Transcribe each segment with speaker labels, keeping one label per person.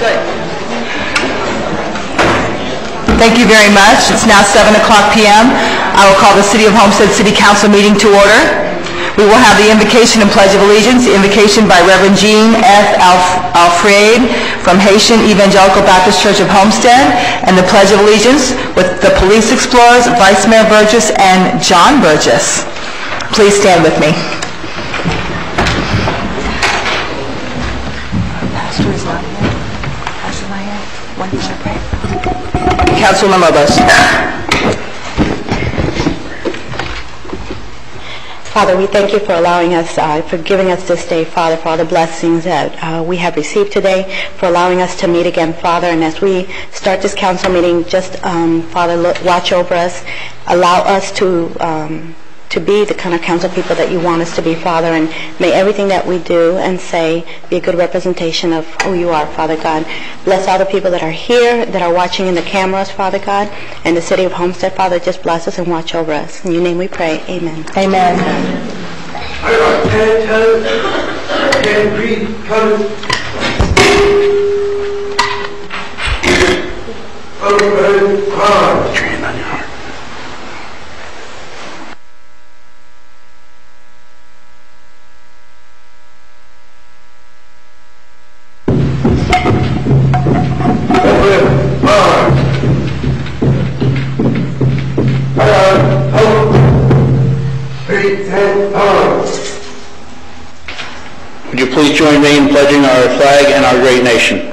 Speaker 1: Good.
Speaker 2: Thank you very much. It's now 7 o'clock p.m. I will call the City of Homestead City Council meeting to order. We will have the invocation and pledge of allegiance. The invocation by Reverend Jean F. Alfred from Haitian Evangelical Baptist Church of Homestead, and the pledge of allegiance with the Police Explorers, Vice Mayor Burgess, and John Burgess. Please stand with me. Pastor is not here. Pastor not here. When did you pray? Councilman Lobos.
Speaker 3: Father, we thank you for allowing us, for giving us this day, Father, for all the blessings that we have received today, for allowing us to meet again, Father. And as we start this council meeting, just, Father, watch over us, allow us to be the kind of council people that you want us to be, Father, and may everything that we do and say be a good representation of who you are, Father God. Bless all the people that are here, that are watching in the cameras, Father God, and the City of Homestead, Father, just bless us and watch over us. In your name we pray. Amen.
Speaker 2: Amen.
Speaker 4: Train on your heart. Would you please join me in pledging our flag and our great nation?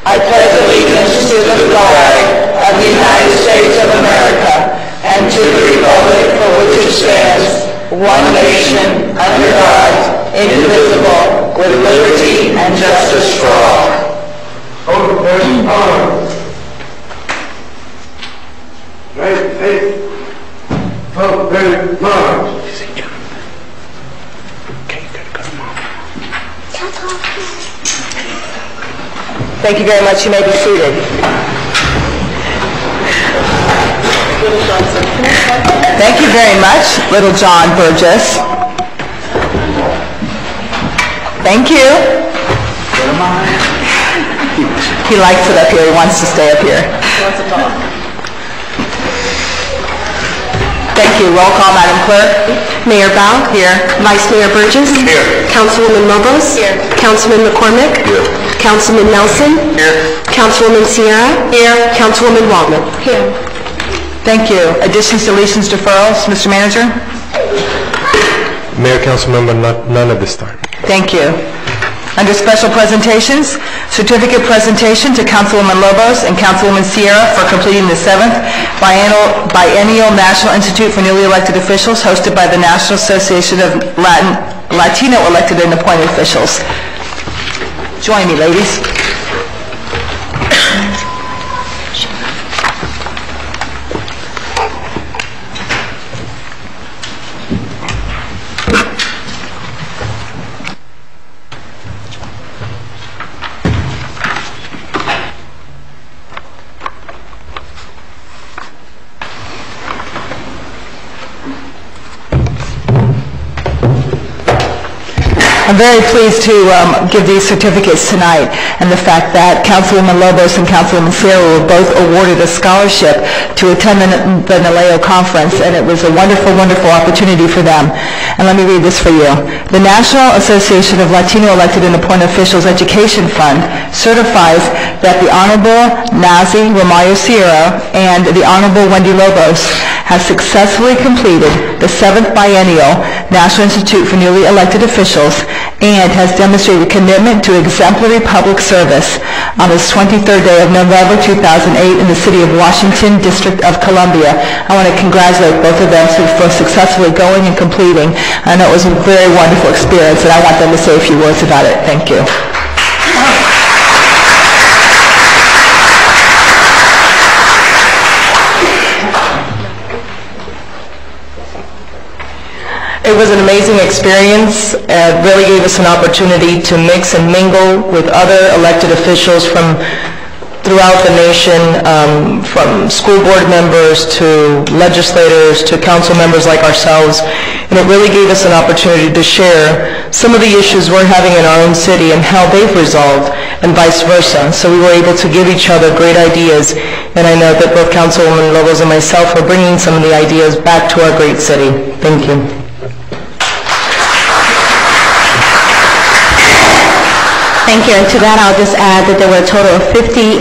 Speaker 2: I pledge allegiance to the flag of the United States of America and to the republic for which it stands, one nation, under God, indivisible, with liberty and justice for all.
Speaker 4: Right face. Forward march.
Speaker 2: Thank you very much. You may be seated. Thank you very much, Little John Burgess. Thank you. He likes it up here. He wants to stay up here. Thank you. Roll call, Madam Clerk.
Speaker 5: Mayor Bell. Here. Vice Mayor Burgess.
Speaker 4: Here.
Speaker 5: Councilwoman Lobos.
Speaker 1: Here.
Speaker 5: Councilman McCormick.
Speaker 4: Here.
Speaker 5: Councilman Nelson.
Speaker 4: Here.
Speaker 5: Councilwoman Sierra. Here. Councilwoman Waldman.
Speaker 1: Here.
Speaker 2: Thank you. Additions, deletions, deferrals. Mr. Manager?
Speaker 6: Mayor, Councilmember, none at this time.
Speaker 2: Thank you. Under special presentations, certificate presentation to Councilwoman Lobos and Councilwoman Sierra for completing the 7th Biennial National Institute for Newly Elected Officials hosted by the National Association of Latino Elected and Appointed Officials. Join me, ladies. I'm very pleased to give these certificates tonight, and the fact that Councilwoman Lobos and Councilwoman Sierra were both awarded a scholarship to attend the NALEO conference, and it was a wonderful, wonderful opportunity for them. And let me read this for you. The National Association of Latino Elected and Appointed Officials Education Fund certifies that the Honorable Nazi Romayo Sierra and the Honorable Wendy Lobos have successfully completed the 7th Biennial National Institute for Newly Elected Officials and has demonstrated commitment to exemplary public service on this 23rd day of November 2008 in the city of Washington, District of Columbia. I want to congratulate both of them for successfully going and completing. I know it was a very wonderful experience, and I want them to say a few words about it. Thank you.
Speaker 7: It was an amazing experience. It really gave us an opportunity to mix and mingle with other elected officials from throughout the nation, from school board members to legislators to council members like ourselves. And it really gave us an opportunity to share some of the issues we're having in our own city and how they've resolved, and vice versa. So we were able to give each other great ideas, and I know that both Councilwoman Lobos and myself are bringing some of the ideas back to our great city. Thank you.
Speaker 3: Thank you. And to that, I'll just add that there were a total of 56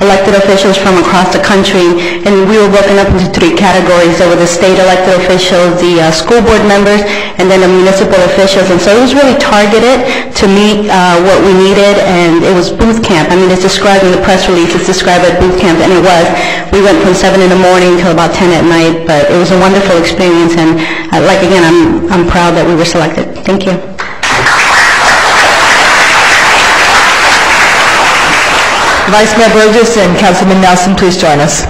Speaker 3: elected officials from across the country, and we were broken up into 3 categories. There were the state elected officials, the school board members, and then the municipal officials. And so it was really targeted to meet what we needed, and it was booth camp. I mean, it's described in the press release. It's described as booth camp, and it was. We went from 7 in the morning till about 10 at night, but it was a wonderful experience, and again, I'm proud that we were selected. Thank you.
Speaker 2: Vice Mayor Burgess and Councilman Nelson, please join us.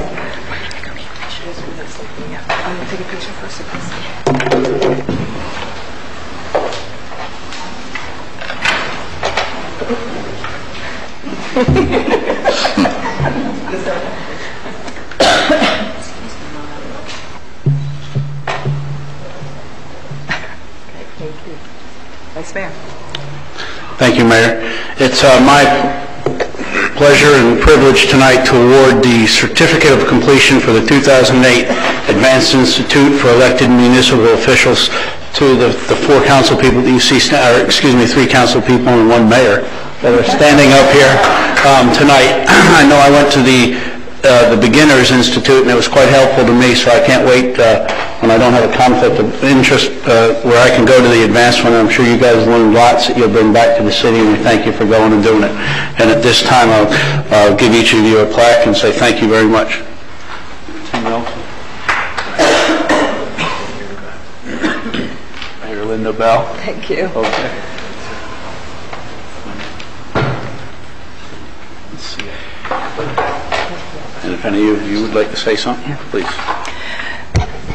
Speaker 2: Vice Mayor.
Speaker 4: Thank you, Mayor. It's my pleasure and privilege tonight to award the Certificate of Completion for the 2008 Advanced Institute for Elected Municipal Officials to the 4 council people that you see, 3 council people and 1 mayor that are standing up here tonight. I know I went to the Beginners Institute, and it was quite helpful to me, so I can't wait when I don't have a conflict of interest where I can go to the advanced one. I'm sure you guys learned lots that you'll bring back to the city, and we thank you for going and doing it. And at this time, I'll give each of you a plaque and say thank you very much. Mayor Linda Bell.
Speaker 2: Thank you.
Speaker 4: Okay. Let's see. And if any of you would like to say something, please.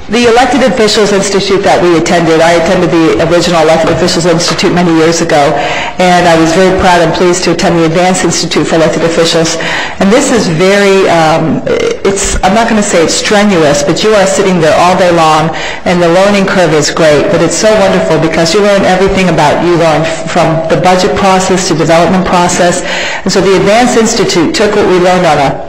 Speaker 2: The Elected Officials Institute that we attended, I attended the original Elected Officials Institute many years ago, and I was very proud and pleased to attend the Advanced Institute for Elected Officials. And this is very, I'm not going to say it's strenuous, but you are sitting there all day long, and the learning curve is great, but it's so wonderful because you learn everything about, you learn from the budget process to development process. And so the Advanced Institute took what we learned on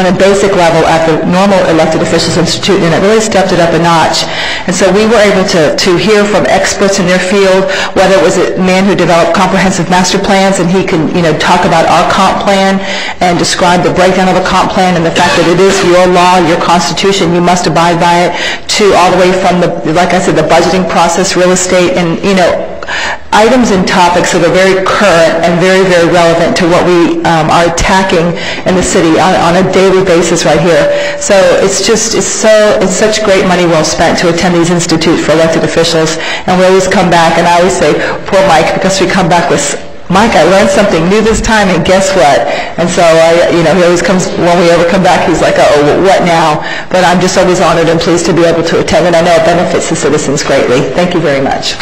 Speaker 2: a basic level at the normal Elected Officials Institute, and it really stepped it up a notch. And so we were able to hear from experts in their field, whether it was a man who developed comprehensive master plans, and he can, talk about our comp plan and describe the breakdown of a comp plan and the fact that it is your law, your constitution, you must abide by it, to all the way from like I said, the budgeting process, real estate, and, items and topics that are very current and very, very relevant to what we are attacking in the city on a daily basis right here. So it's such great money well spent to attend these institutes for elected officials, and we always come back, and I always say, poor Mike, because we come back with, Mike, I learned something new this time, and guess what? And so, he always comes, when we ever come back, he's like, oh, what now? But I'm just always honored and pleased to be able to attend, and I know it benefits the citizens greatly. Thank you very much.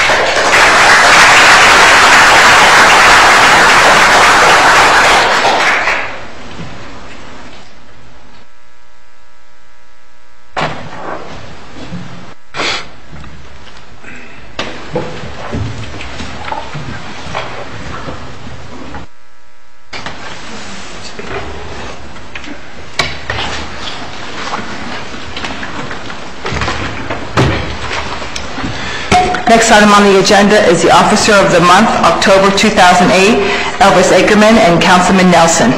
Speaker 2: Next item on the agenda is the Officer of the Month, October 2008, Elvis Ackerman and Councilman Nelson.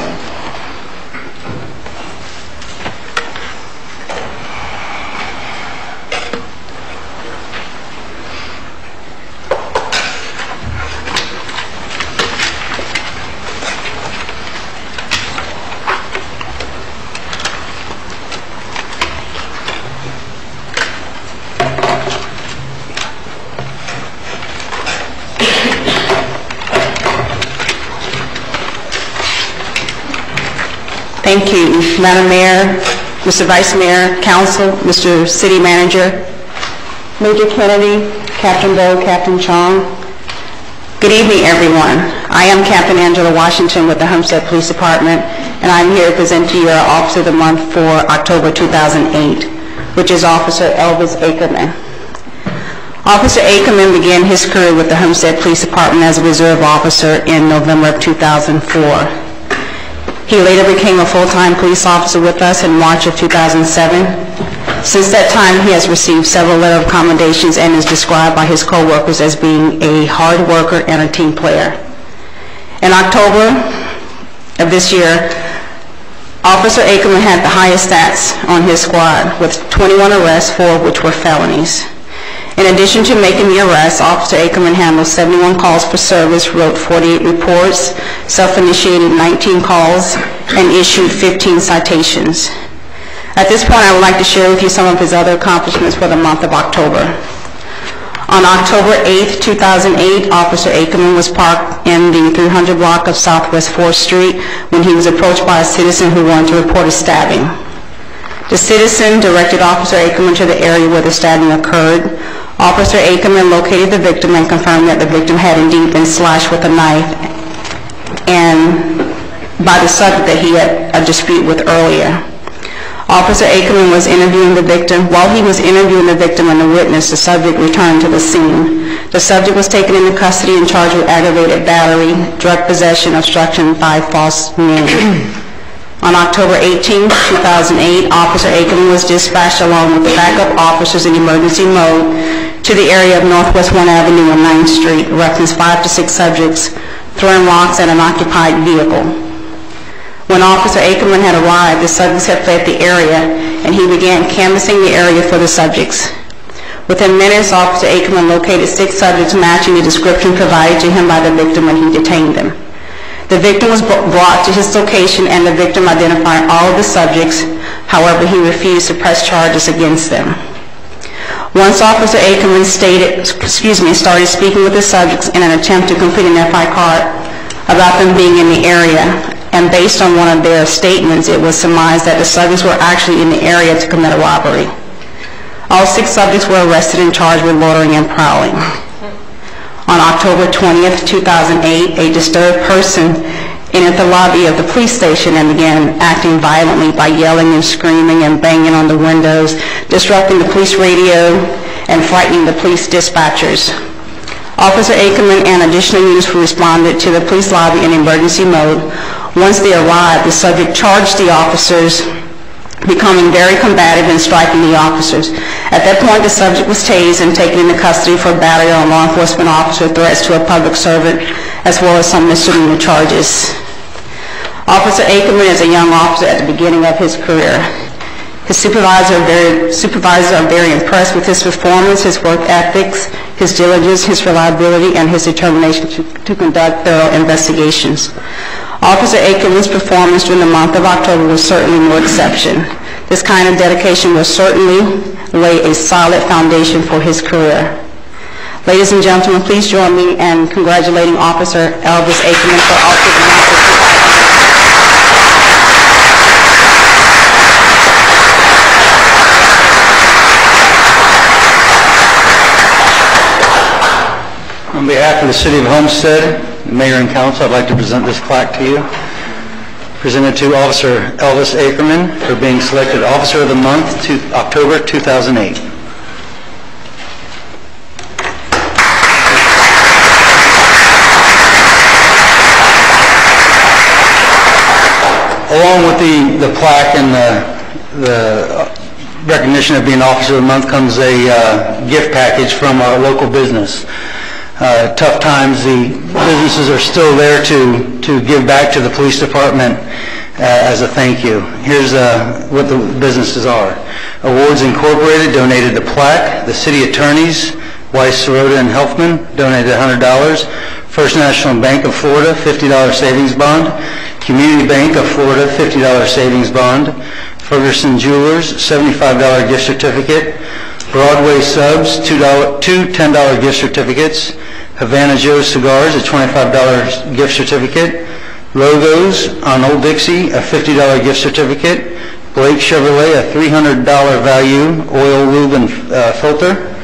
Speaker 3: Thank you, Madam Mayor, Mr. Vice Mayor, Council, Mr. City Manager, Major Kennedy, Captain Bo, Captain Chong. Good evening, everyone. I am Captain Angela Washington with the Homestead Police Department, and I'm here to present to you our Officer of the Month for October 2008, which is Officer Elvis Ackerman.
Speaker 1: Officer Ackerman began his career with the Homestead Police Department as a reserve officer in November of 2004. He later became a full-time police officer with us in March of 2007. Since that time, he has received several letters of commendations and is described by his co-workers as being a hard worker and a team player. In October of this year, Officer Ackerman had the highest stats on his squad, with 21 arrests, 4 of which were felonies. In addition to making the arrests, Officer Ackerman handled 71 calls for service, wrote 48 reports, self-initiated 19 calls, and issued 15 citations. At this point, I would like to share with you some of his other accomplishments for the month of October. On October 8, 2008, Officer Ackerman was parked in the 300 block of Southwest 4th Street when he was approached by a citizen who wanted to report a stabbing. The citizen directed Officer Ackerman to the area where the stabbing occurred. Officer Ackerman located the victim and confirmed that the victim had indeed been slashed with a knife and by the subject that he had a dispute with earlier. Officer Ackerman was interviewing the victim. While he was interviewing the victim and the witness, the subject returned to the scene. The subject was taken into custody and charged with aggravated battery, drug possession, obstruction by false name. On October 18, 2008, Officer Ackerman was dispatched along with the backup officers in emergency mode to the area of Northwest 1 Avenue and 9th Street, referenced 5 to 6 subjects throwing rocks at an occupied vehicle. When Officer Ackerman had arrived, the subjects had fled the area, and he began canvassing the area for the subjects. Within minutes, Officer Ackerman located 6 subjects matching the description provided to him by the victim when he detained them. The victim was brought to his location, and the victim identified all of the subjects. However, he refused to press charges against them. Once Officer Ackerman started speaking with the subjects in an attempt to complete an FI card about them being in the area, and based on one of their statements, it was surmised that the subjects were actually in the area to commit a robbery. All 6 subjects were arrested and charged with loitering and prowling. On October 20th, 2008, a disturbed person entered the lobby of the police station and began acting violently by yelling and screaming and banging on the windows, disrupting the police radio, and frightening the police dispatchers. Officer Ackerman and additional units responded to the police lobby in emergency mode. Once they arrived, the subject charged the officers, becoming very combative and striking the officers. At that point, the subject was tased and taken into custody for battery on law enforcement officer, threats to a public servant, as well as some misdemeanor charges. Officer Ackerman is a young officer at the beginning of his career. His supervisors are very impressed with his performance, his work ethics, his diligence, his reliability, and his determination to conduct thorough investigations. Officer Ackerman's performance during the month of October was certainly no exception. This kind of dedication will certainly lay a solid foundation for his career. Ladies and gentlemen, please join me in congratulating Officer Elvis Ackerman for also the month of
Speaker 4: On behalf of the City of Homestead, the Mayor and Council, I'd like to present this plaque to you. Presented to Officer Elvis Ackerman for being selected Officer of the Month to October 2008. Along with the plaque and the recognition of being Officer of the Month comes a gift package from our local business. Tough times, the businesses are still there to give back to the police department as a thank you. Here's what the businesses are. Awards Incorporated donated the plaque. The city attorneys, Weiss, Sirota, and Helfman, donated $100. First National Bank of Florida, $50 savings bond. Community Bank of Florida, $50 savings bond. Ferguson Jewelers, $75 gift certificate. Broadway Subs, two $10 gift certificates. Havana Joe's Cigars, a $25 gift certificate. Logos on Old Dixie, a $50 gift certificate. Blake Chevrolet, a $300 value oil, lube, and filter.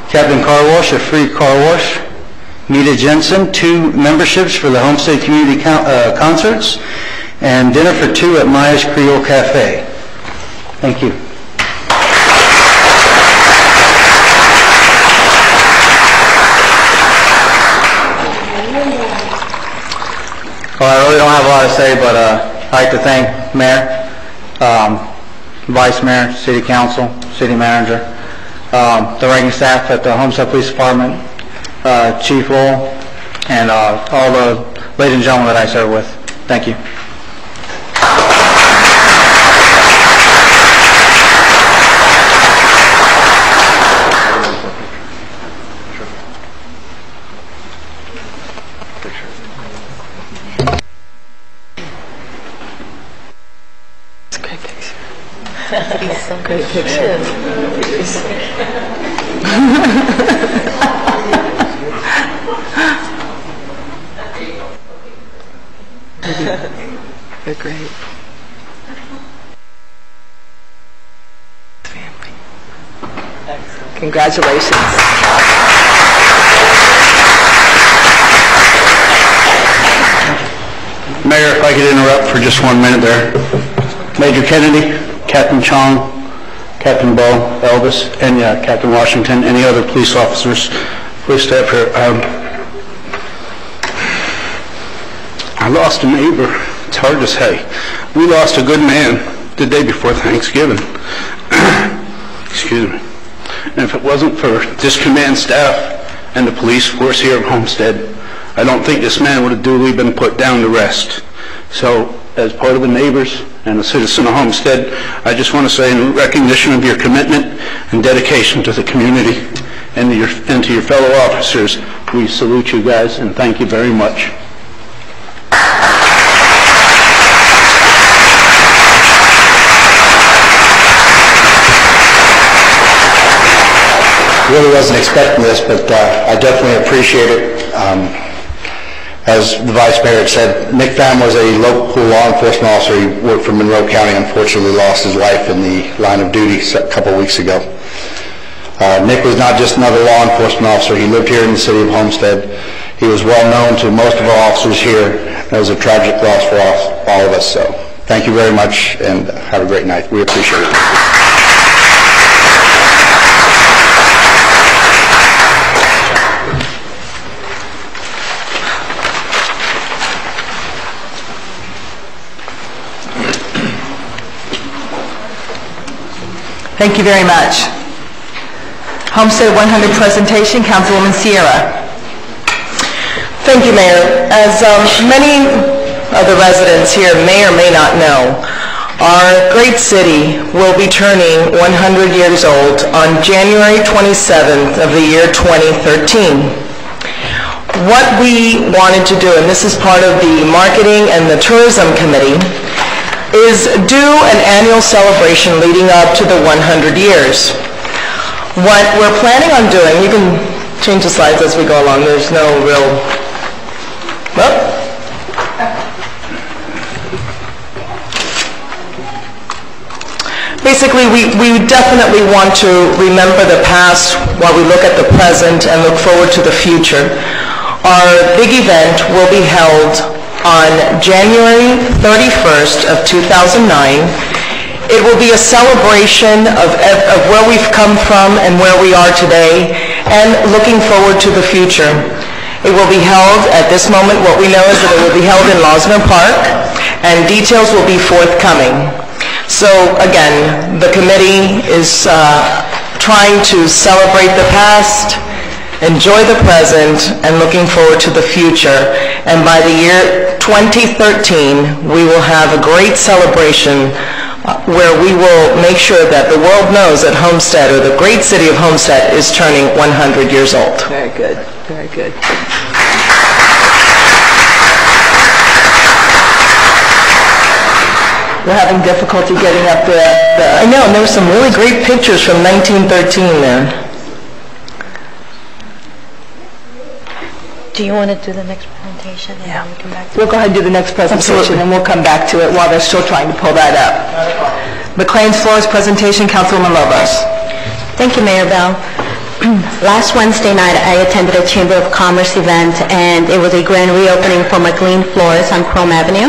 Speaker 4: Captain Car Wash, a free car wash. Mita Jensen, 2 memberships for the Homestead Community Concerts. And dinner for 2 at Maya's Creole Cafe. Thank you.
Speaker 8: Well, I really don't have a lot to say, but I'd like to thank Mayor, Vice Mayor, City Council, City Manager, the ranking staff at the Homestead Police Department, Chief Lowell, and all the ladies and gentlemen that I serve with. Thank you.
Speaker 2: Great picture. They're great. Family. Congratulations.
Speaker 4: Mayor, if I could interrupt for just 1 minute there. Major Kennedy, Captain Chong, Captain Bo, Elvis, and Captain Washington, any other police officers, please stay up here. I lost a neighbor. It's hard to say. We lost a good man the day before Thanksgiving. Excuse me. And if it wasn't for this command staff and the police force here at Homestead, I don't think this man would have duly been put down to rest. So, as part of the neighbors and a citizen of Homestead, I just want to say, in recognition of your commitment and dedication to the community and to your fellow officers, we salute you guys and thank you very much.
Speaker 9: Really wasn't expecting this, but I definitely appreciate it. As the Vice Mayor said, Nick Pham was a local law enforcement officer. He worked for Monroe County, unfortunately lost his life in the line of duty a couple weeks ago. Nick was not just another law enforcement officer. He lived here in the city of Homestead. He was well known to most of our officers here. It was a tragic loss for all of us. So thank you very much and have a great night. We appreciate it.
Speaker 2: Thank you very much. Homestead 100 presentation, Councilwoman Sierra.
Speaker 7: Thank you, Mayor. As many of the residents here may or may not know, our great city will be turning 100 years old on January 27th of the year 2013. What we wanted to do, and this is part of the Marketing and the Tourism Committee, is do an annual celebration leading up to the 100 years. What we're planning on doing, you can change the slides as we go along, there's no real, well. Basically, we definitely want to remember the past while we look at the present and look forward to the future. Our big event will be held on January 31st of 2009. It will be a celebration of where we've come from and where we are today, and looking forward to the future. It will be held, at this moment, what we know is that it will be held in Losner Park, and details will be forthcoming. So, again, the committee is trying to celebrate the past, enjoy the present, and looking forward to the future. And by the year 2013, we will have a great celebration where we will make sure that the world knows that Homestead, or the great city of Homestead, is turning 100 years old.
Speaker 2: Very good, very good. We're having difficulty getting up there.
Speaker 7: I know, and there were some really great pictures from 1913 there.
Speaker 3: Do you want to do the next presentation? And then we come back to
Speaker 2: We'll go ahead and do the next presentation, and we'll come back to it while they're still trying to pull that up. McLean's Floors presentation, Councilwoman Lobos.
Speaker 3: Thank you, Mayor Bell. Last Wednesday night, I attended a Chamber of Commerce event, and it was a grand reopening for McLean Floors on Chrome Avenue.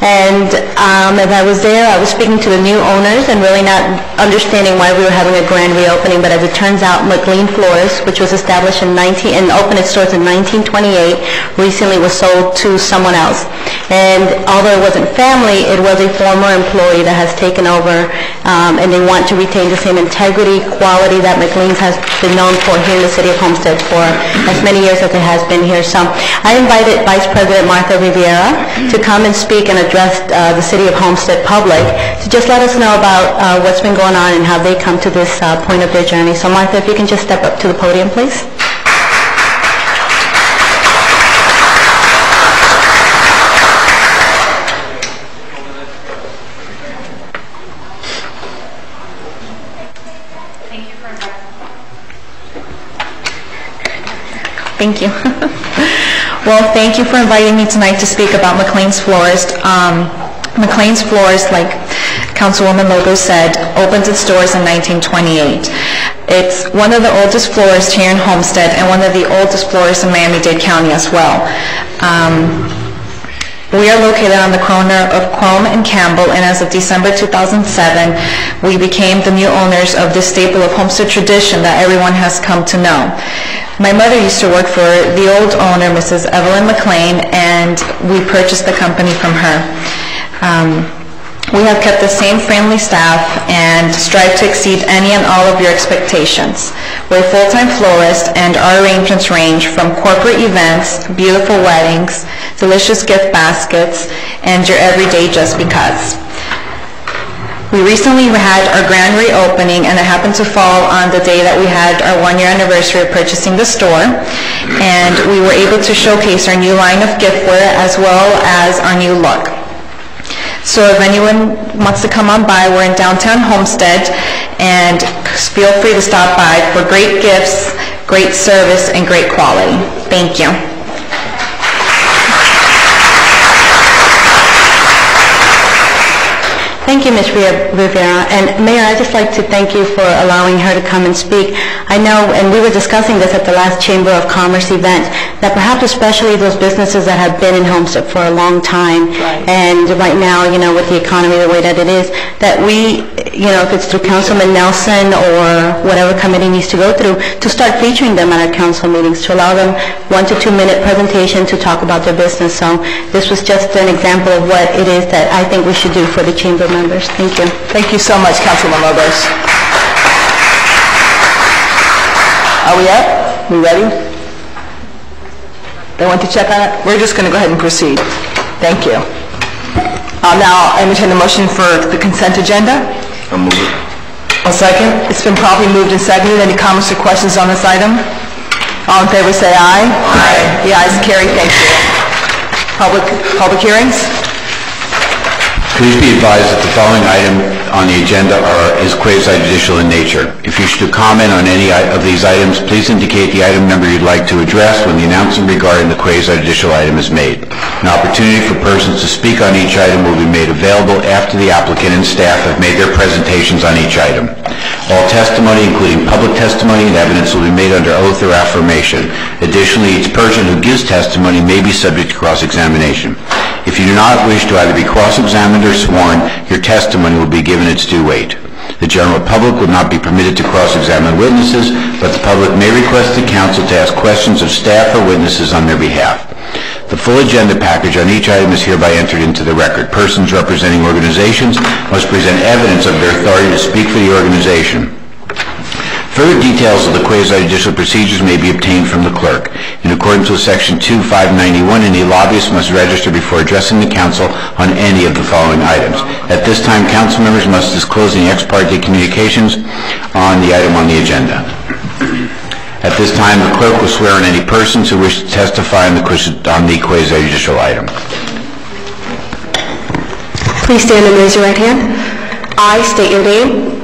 Speaker 3: And as I was there, I was speaking to the new owners and really not understanding why we were having a grand reopening. But as it turns out, McLean Floors, which was established and opened its stores in 1928, recently was sold to someone else. And although it wasn't family, it was a former employee that has taken over, and they want to retain the same integrity, quality that McLean's has been known for here in the city of Homestead for as many years as it has been here. So I invited Vice President Martha Rivera to come and speak and address the city of Homestead public to just let us know about what's been going on and how they come to this point of their journey. So Martha, if you can just step up to the podium, please.
Speaker 10: Thank you. Well, thank you for inviting me tonight to speak about McLean's Florist. McLean's Florist, like Councilwoman Lobo said, opened its doors in 1928. It's one of the oldest florists here in Homestead and one of the oldest florists in Miami-Dade County as well. We are located on the corner of Chrome and Campbell, and as of December 2007, we became the new owners of this staple of Homestead tradition that everyone has come to know. My mother used to work for the old owner, Mrs. Evelyn McLean, and we purchased the company from her. We have kept the same friendly staff and strive to exceed any and all of your expectations. We're a full-time florist, and our arrangements range from corporate events, beautiful weddings, delicious gift baskets, and your everyday just because. We recently had our grand reopening, and it happened to fall on the day that we had our one-year anniversary of purchasing the store, and we were able to showcase our new line of giftware as well as our new look. So if anyone wants to come on by, we're in downtown Homestead, and feel free to stop by for great gifts, great service, and great quality. Thank you.
Speaker 3: Thank you, Ms. Rivera. And Mayor, I'd just like to thank you for allowing her to come and speak. I know, and we were discussing this at the last Chamber of Commerce event, that perhaps especially those businesses that have been in Homestead for a long time, and right now, you know, with the economy the way that it is, that we, you know, if it's through Councilman Nelson or whatever committee needs to go through, to start featuring them at our council meetings, to allow them 1 to 2 minute presentation to talk about their business. So this was just an example of what it is that I think we should do for the Chamber members. Thank you.
Speaker 2: Thank you so much, Councilman Lobos. Are we up? We ready? They want to check on it? We're just going to go ahead and proceed. Thank you. Now, I entertain the motion for the consent agenda.
Speaker 9: I'll move it.
Speaker 2: A second. It's been properly moved and seconded. Any comments or questions on this item? All in favor say aye. Aye. The ayes carry. Thank you. Public hearings?
Speaker 4: Please be advised that the following item on the agenda is quasi-judicial in nature. If you wish to comment on any of these items, please indicate the item number you'd like to address when the announcement regarding the quasi-judicial item is made. An opportunity for persons to speak on each item will be made available after the applicant and staff have made their presentations on each item. All testimony, including public testimony and evidence, will be made under oath or affirmation. Additionally, each person who gives testimony may be subject to cross-examination. If you do not wish to either be cross-examined or sworn, your testimony will be given its due weight. The general public will not be permitted to cross-examine witnesses, but the public may request the council to ask questions of staff or witnesses on their behalf. The full agenda package on each item is hereby entered into the record. Persons representing organizations must present evidence of their authority to speak for the organization. Further details of the quasi-judicial procedures may be obtained from the clerk. In accordance with Section 2591, any lobbyist must register before addressing the council on any of the following items. At this time, council members must disclose any ex parte communications on the item on the agenda. At this time, the clerk will swear on any persons who wish to testify on the quasi-judicial item.
Speaker 5: Please stand and raise your right hand. I state your name.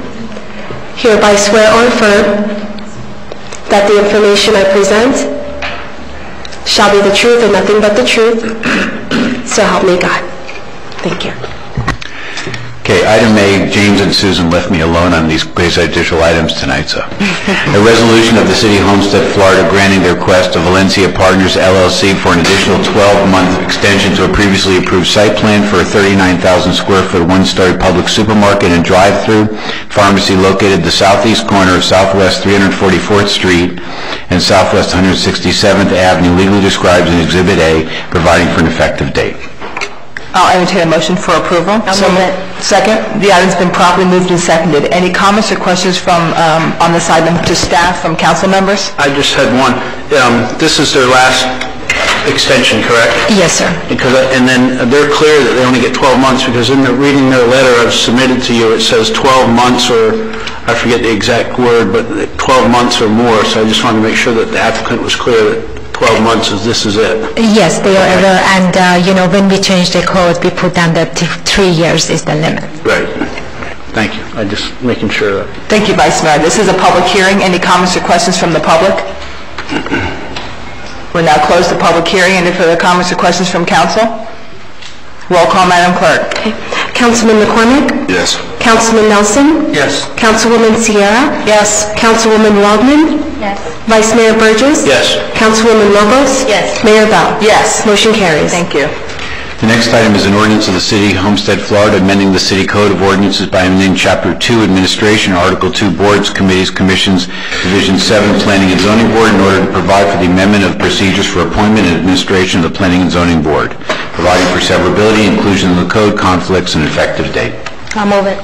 Speaker 5: Hereby swear or affirm that the information I present shall be the truth and nothing but the truth. So help me God. Thank you.
Speaker 4: Okay, item A, James and Susan left me alone on these quasi-judicial items tonight, so. A resolution of the City of Homestead, Florida, granting the request of Valencia Partners, LLC for an additional 12-month extension to a previously approved site plan for a 39,000 square foot one-story public supermarket and drive-through pharmacy located the southeast corner of Southwest 344th Street and Southwest 167th Avenue, legally described in Exhibit A, providing for an effective date.
Speaker 2: I'll entertain a motion for approval.
Speaker 3: I'll move it.
Speaker 2: Second. The item's been properly moved and seconded. Any comments or questions from, on this item to staff from council members?
Speaker 4: I just had one. This is their last extension, correct?
Speaker 10: Yes, sir.
Speaker 4: And then they're clear that they only get 12 months, because in reading their letter I've submitted to you, it says 12 months, or I forget the exact word, but 12 months or more. So I just wanted to make sure that the applicant was clear that 12 months this is it.
Speaker 10: Yes, they are, and when we changed the code, we put down that 3 years is the limit.
Speaker 4: Right. Thank you. I'm just making sure that.
Speaker 2: Thank you, Vice Mayor. This is a public hearing. Any comments or questions from the public? We'll now close the public hearing. Any further comments or questions from council? Roll call, Madam Clerk.
Speaker 5: Okay. Councilman McCormick?
Speaker 9: Yes.
Speaker 5: Councilman Nelson?
Speaker 4: Yes.
Speaker 5: Councilwoman Sierra?
Speaker 2: Yes.
Speaker 5: Councilwoman Waldman?
Speaker 3: Yes.
Speaker 5: Vice Mayor Burgess?
Speaker 4: Yes.
Speaker 5: Councilwoman Lobos?
Speaker 3: Yes.
Speaker 5: Mayor Bell?
Speaker 2: Yes.
Speaker 5: Motion carries.
Speaker 2: Thank you.
Speaker 11: The next item is an ordinance of the City of Homestead, Florida, amending the City Code of Ordinances by amending Chapter 2, Administration, Article 2, Boards, Committees, Commissions, Division 7, Planning and Zoning Board, in order to provide for the amendment of procedures for appointment and administration of the Planning and Zoning Board, providing for severability, inclusion in the code, conflicts, and effective date.
Speaker 3: I'll move it.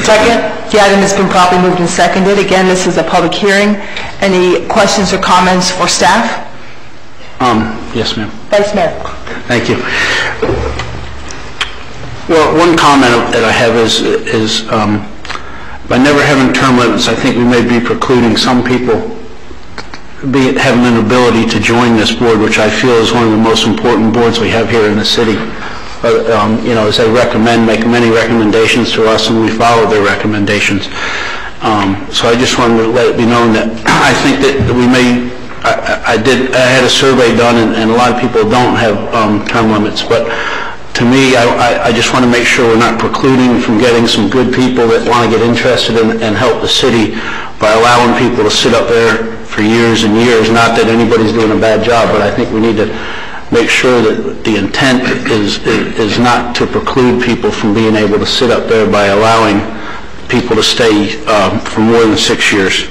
Speaker 2: Second. The item has been properly moved and seconded. Again, this is a public hearing. Any questions or comments for staff?
Speaker 4: Yes, ma'am.
Speaker 2: Vice Mayor.
Speaker 4: Thank you. Well, one comment that I have is by never having term limits, I think we may be precluding some people having an ability to join this board, which I feel is one of the most important boards we have here in the city. As they make many recommendations to us, and we follow their recommendations. So I just wanted to let it be known that I think that we may. I had a survey done, and a lot of people don't have term limits, but to me, I just want to make sure we're not precluding from getting some good people that want to get interested in and help the city by allowing people to sit up there for years and years. Not that anybody's doing a bad job, but I think we need to make sure that the intent is not to preclude people from being able to sit up there by allowing people to stay for more than 6 years.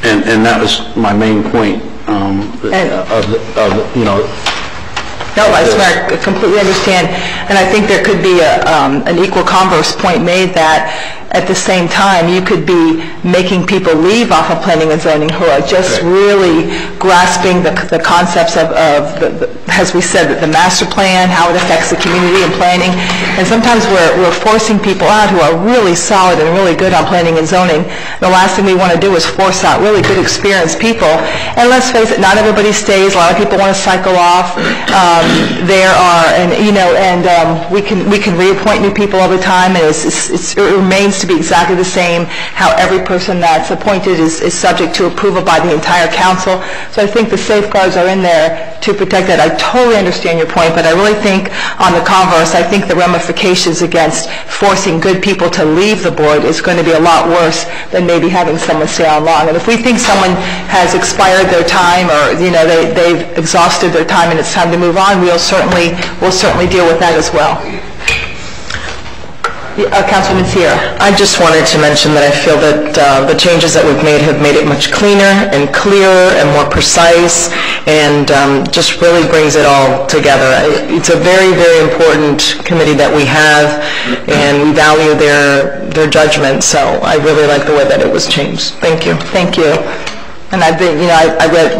Speaker 4: And that was my main point
Speaker 2: No, Vice Mayor, I completely understand. And I think there could be an equal converse point made that at the same time, you could be making people leave off of planning and zoning who are just really grasping the concepts of as we said, the master plan, how it affects the community and planning. And sometimes we're forcing people out who are really solid and really good on planning and zoning. The last thing we want to do is force out really good, experienced people. And let's face it, not everybody stays. A lot of people want to cycle off. We can reappoint new people all the time, and it remains to be exactly the same how every person that's appointed is subject to approval by the entire council. So I think the safeguards are in there to protect that. I totally understand your point, but I really think on the converse, I think the ramifications against forcing good people to leave the board is going to be a lot worse than maybe having someone stay on long. And if we think someone has expired their time, or they've exhausted their time and it's time to move on, we'll certainly deal with that as well. Councilman Sierra.
Speaker 7: I just wanted to mention that I feel that the changes that we've made have made it much cleaner and clearer and more precise, and just really brings it all together. It's a very, very important committee that we have, and we value their judgment, so I really like the way that it was changed. Thank you.
Speaker 2: Thank you. And I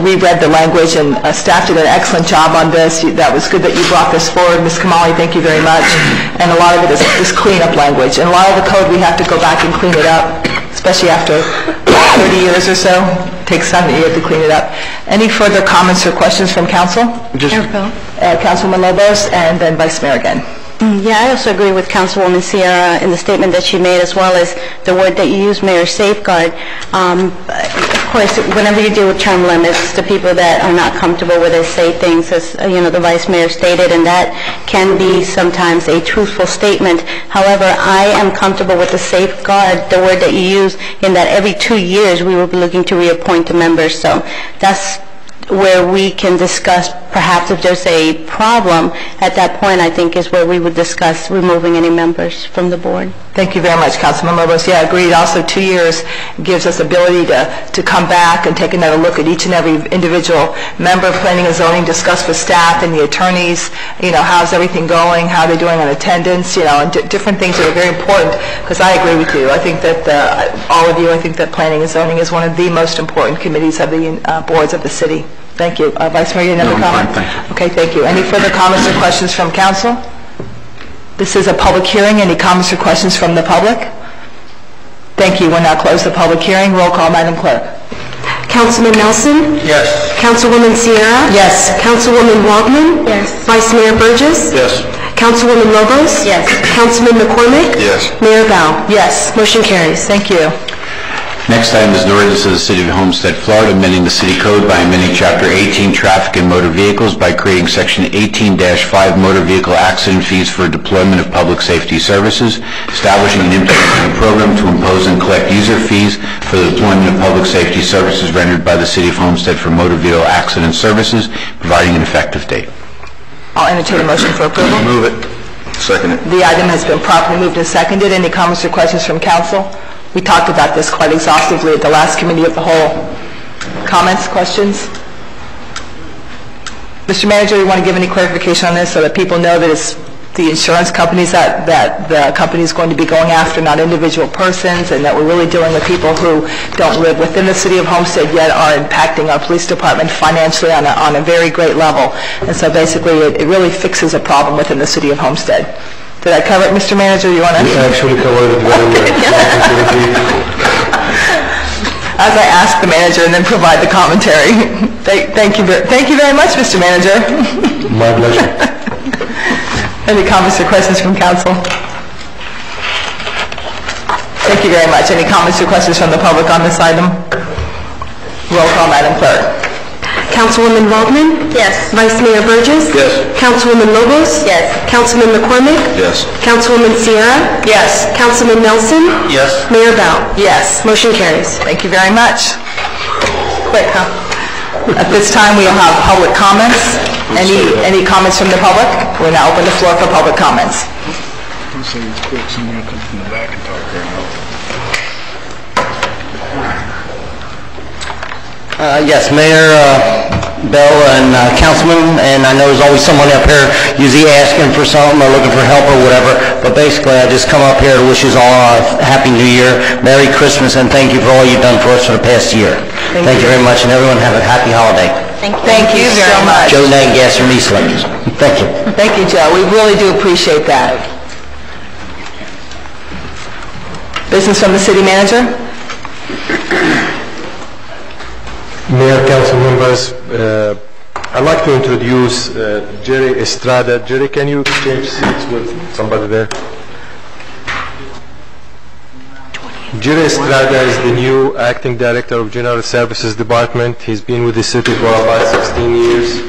Speaker 2: reread the language, and staff did an excellent job on this. That was good that you brought this forward. Ms. Kamali, thank you very much. And a lot of it is cleanup language. And a lot of the code, we have to go back and clean it up, especially after 30 years or so. It takes time to clean it up. Any further comments or questions from council? Councilwoman Lobos, and then Vice Mayor again.
Speaker 3: Yeah, I also agree with Councilwoman Sierra in the statement that she made, as well as the word that you used, Mayor, safeguard. Of course, whenever you deal with term limits, the people that are not comfortable with it say things, as the Vice Mayor stated, and that can be sometimes a truthful statement. However, I am comfortable with the safeguard, the word that you use, in that every 2 years we will be looking to reappoint the members. So that's where we can discuss perhaps if there's a problem, at that point, I think is where we would discuss removing any members from the board.
Speaker 2: Thank you very much, Councilman Lobos. Yeah, agreed. Also, 2 years gives us ability to come back and take another look at each and every individual member of planning and zoning, discuss with staff and the attorneys, how's everything going, how they're doing on attendance, and different things that are very important, because I agree with you. I think that all of you, I think that planning and zoning is one of the most important committees of the boards of the city. Thank you. Vice Mayor, another comment?
Speaker 11: Thank you.
Speaker 2: Okay, thank you. Any further comments or questions from council? This is a public hearing. Any comments or questions from the public? Thank you. We'll now close the public hearing. Roll call, Madam Clerk.
Speaker 5: Councilman Nelson?
Speaker 4: Yes.
Speaker 5: Councilwoman Sierra?
Speaker 2: Yes.
Speaker 5: Councilwoman Waldman?
Speaker 3: Yes.
Speaker 5: Vice Mayor Burgess?
Speaker 4: Yes.
Speaker 5: Councilwoman Lobos?
Speaker 3: Yes.
Speaker 5: Councilman McCormick?
Speaker 9: Yes.
Speaker 5: Mayor Bell?
Speaker 2: Yes.
Speaker 5: Motion carries.
Speaker 2: Thank you.
Speaker 11: Next item is an ordinance of the City of Homestead, Florida, amending the city code by amending Chapter 18, Traffic and Motor Vehicles, by creating Section 18-5 Motor Vehicle Accident Fees for deployment of public safety services, establishing and implementing a program to impose and collect user fees for the deployment of public safety services rendered by the City of Homestead for motor vehicle accident services, providing an effective date.
Speaker 2: I'll entertain a motion for approval.
Speaker 9: Move it. Second it.
Speaker 2: The item has been properly moved and seconded. Any comments or questions from council? We talked about this quite exhaustively at the last committee of the whole. Comments, questions? Mr. Manager, you want to give any clarification on this so that people know that it's the insurance companies that the company is going to be going after, not individual persons, and that we're really dealing with people who don't live within the City of Homestead yet are impacting our police department financially on a very great level. And so basically it really fixes a problem within the City of Homestead. Did I cover it, Mr. Manager? You want to?
Speaker 6: You actually covered it very well.
Speaker 2: As I ask the manager and then provide the commentary. Thank you very much, Mr. Manager.
Speaker 6: My pleasure.
Speaker 2: Any comments or questions from council? Thank you very much. Any comments or questions from the public on this item? Roll call, Madam Clerk.
Speaker 5: Councilwoman Waldman?
Speaker 3: Yes.
Speaker 5: Vice Mayor Burgess?
Speaker 9: Yes.
Speaker 5: Councilwoman Lobos?
Speaker 3: Yes.
Speaker 5: Councilman McCormick?
Speaker 9: Yes.
Speaker 5: Councilwoman Sierra?
Speaker 2: Yes.
Speaker 5: Councilman Nelson?
Speaker 4: Yes.
Speaker 5: Mayor Bell?
Speaker 2: Yes.
Speaker 5: Motion carries.
Speaker 2: Thank you very much. Quick, huh? At this time, we'll have public comments. Any comments from the public? We'll now open the floor for public comments.
Speaker 12: Yes, Mayor Bell and Councilman, and I know there's always someone up here usually asking for something or looking for help or whatever, but basically I just come up here to wish you all a Happy New Year, Merry Christmas, and thank you for all you've done for us for the past year. Thank you very much, and everyone have a happy holiday.
Speaker 2: Thank you very much.
Speaker 12: Joe Nangas from East Lake. Thank you.
Speaker 2: Thank you, Joe. We really do appreciate that. Business from the city manager?
Speaker 6: Mayor, council members, I'd like to introduce Jerry Estrada. Jerry, can you exchange seats with somebody there? Jerry Estrada is the new acting director of General Services Department. He's been with the city for about 16 years.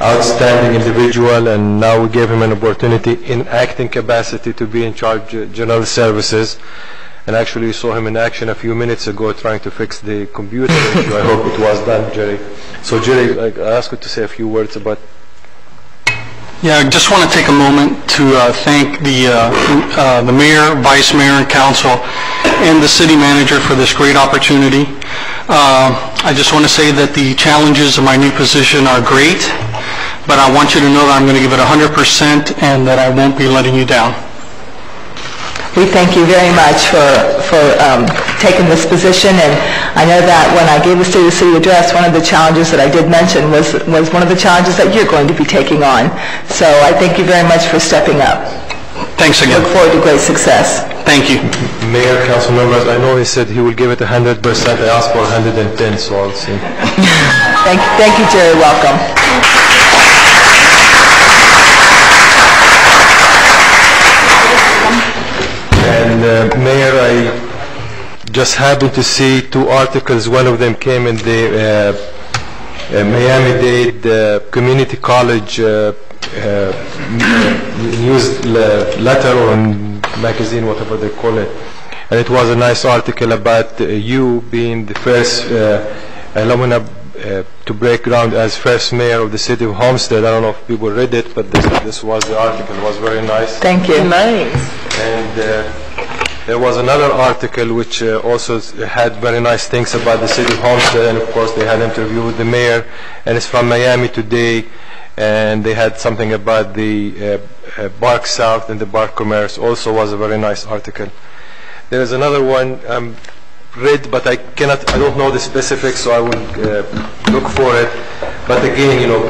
Speaker 6: Outstanding individual, and now we gave him an opportunity in acting capacity to be in charge of General Services. And actually, we saw him in action a few minutes ago trying to fix the computer issue. I hope it was done, Jerry. So, Jerry, I ask you to say a few words about...
Speaker 13: Yeah, I just want to take a moment to thank the mayor, vice mayor, and council, and the city manager for this great opportunity. I just want to say that the challenges of my new position are great, but I want you to know that I'm going to give it 100% and that I won't be letting you down.
Speaker 2: We thank you very much for taking this position, and I know that when I gave the city address, one of the challenges that I did mention was one of the challenges that you're going to be taking on. So I thank you very much for stepping up.
Speaker 13: Thanks again.
Speaker 2: Look forward to great success.
Speaker 13: Thank you.
Speaker 6: Mayor, council members, I know he said he will give it 100%. I asked for 110, so I'll see.
Speaker 2: Thank you, Jerry. Welcome.
Speaker 6: And Mayor, I just happened to see two articles. One of them came in the Miami-Dade Community College newsletter or magazine, whatever they call it. And it was a nice article about you being the first alumna to break ground as first mayor of the city of Homestead. I don't know if people read it, but this was the article. It was very nice.
Speaker 2: Thank you. Nice.
Speaker 6: And there was another article which also had very nice things about the city of Homestead, and of course they had an interview with the mayor, and it's from Miami Today, and they had something about the Bark South and the Bark Commerce. Also was a very nice article. There is another one read, but I don't know the specifics, so I will look for it. But again, you know,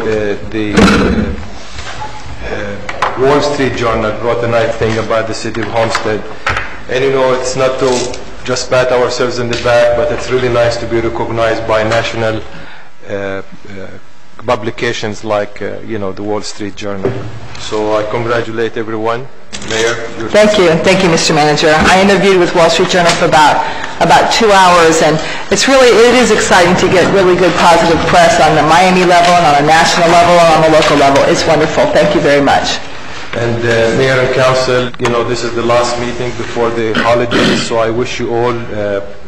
Speaker 6: the Wall Street Journal brought a nice thing about the city of Homestead. And you know, it's not to just pat ourselves in the back, but it's really nice to be recognized by national publications like, you know, the Wall Street Journal. So I congratulate everyone. Mayor.
Speaker 2: Thank you, Mr. Manager. I interviewed with Wall Street Journal for about 2 hours, and it is exciting to get really good positive press on the Miami level and on a national level and on the local level. It's wonderful. Thank you very much.
Speaker 6: And Mayor and Council, you know, this is the last meeting before the holidays, so I wish you all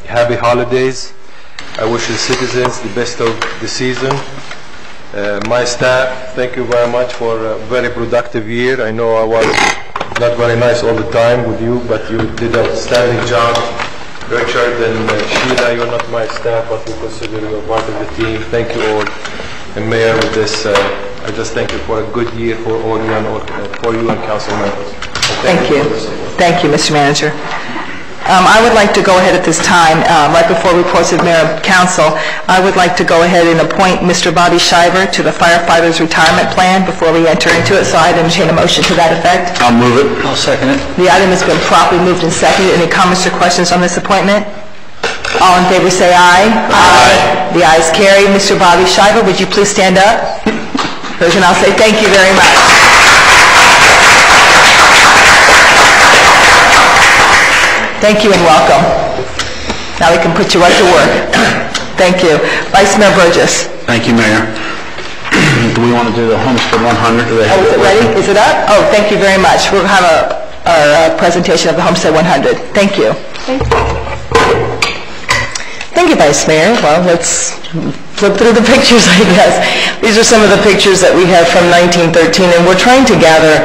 Speaker 6: happy holidays. I wish the citizens the best of the season. My staff, thank you very much for a very productive year. I know I was not very nice all the time with you, but you did an outstanding job. Richard and Sheila, you're not my staff, but we consider you a part of the team. Thank you all. And Mayor, with this, I just thank you for a good year for all you and for you and council members.
Speaker 2: Thank you. Thank you, Mr. Manager. I would like to go ahead at this time, right before reports of Mayor and Council, I would like to go ahead and appoint Mr. Bobby Shiver to the Firefighters Retirement Plan before we enter into it, so I'd entertain a motion to that effect.
Speaker 11: I'll move it. I'll second it.
Speaker 2: The item has been properly moved and seconded. Any comments or questions on this appointment? All in favor say aye. Aye. The ayes carry. Mr. Bobby Shiver, would you please stand up? And I'll say thank you very much. Thank you and welcome. Now we can put you right to work. Thank you. Vice Mayor Burgess.
Speaker 11: Thank you, Mayor. Do we want to do the Homestead 100? Do they have
Speaker 2: is it ready? Is it up? Oh, thank you very much. We'll have our presentation of the Homestead 100. Thank you. Thank you, Vice Mayor. Well, let's flip through the pictures, I guess. These are some of the pictures that we have from 1913, and we're trying to gather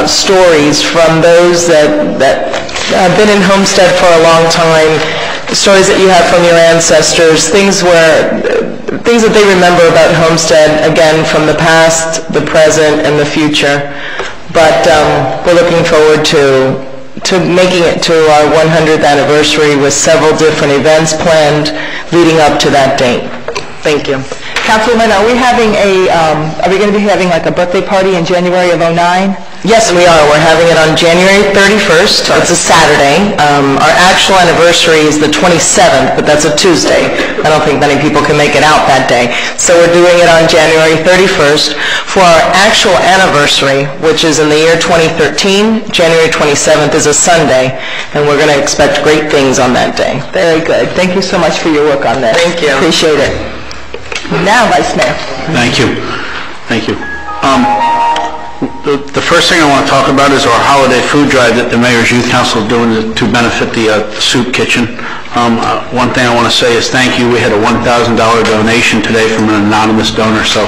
Speaker 2: stories from those that have been in Homestead for a long time, stories that you have from your ancestors, things that they remember about Homestead, again, from the past, the present, and the future. But we're looking forward to making it to our 100th anniversary with several different events planned leading up to that date. Thank you. Councilwoman, are we going to be having like a birthday party in January of '09?
Speaker 7: Yes, we are. We're having it on January 31st. It's a Saturday. Our actual anniversary is the 27th, but that's a Tuesday. I don't think many people can make it out that day. So we're doing it on January 31st. For our actual anniversary, which is in the year 2013, January 27th is a Sunday, and we're going to expect great things on that day.
Speaker 2: Very good. Thank you so much for your work on this.
Speaker 7: Thank you.
Speaker 2: Appreciate it. Now, Vice Mayor.
Speaker 4: Thank you. Thank you. The first thing I want to talk about is our holiday food drive that the Mayor's Youth Council is doing to benefit the soup kitchen. One thing I want to say is thank you. We had a $1,000 donation today from an anonymous donor, so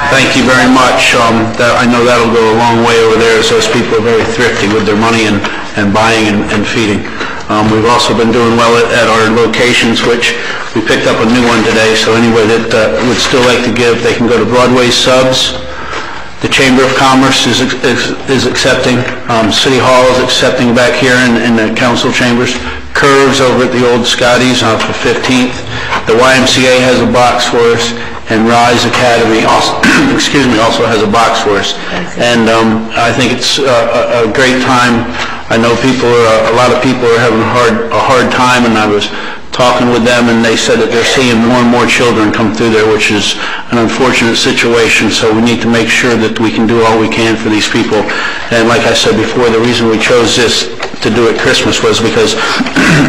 Speaker 4: thank you very much. I know that'll go a long way over there, as those people are very thrifty with their money and buying and feeding. We've also been doing well at our locations, which we picked up a new one today, so anybody that would still like to give, they can go to Broadway Subs. The Chamber of Commerce is accepting. City Hall is accepting back here in the council chambers. Curves over at the old Scotty's on the 15th. The YMCA has a box for us, and Rise Academy also, also has a box for us. And I think it's a great time. I know a lot of people are having a hard time, and I was talking with them, and they said that they're seeing more and more children come through there, which is an unfortunate situation, so we need to make sure that we can do all we can for these people. And like I said before, the reason we chose this to do at Christmas was because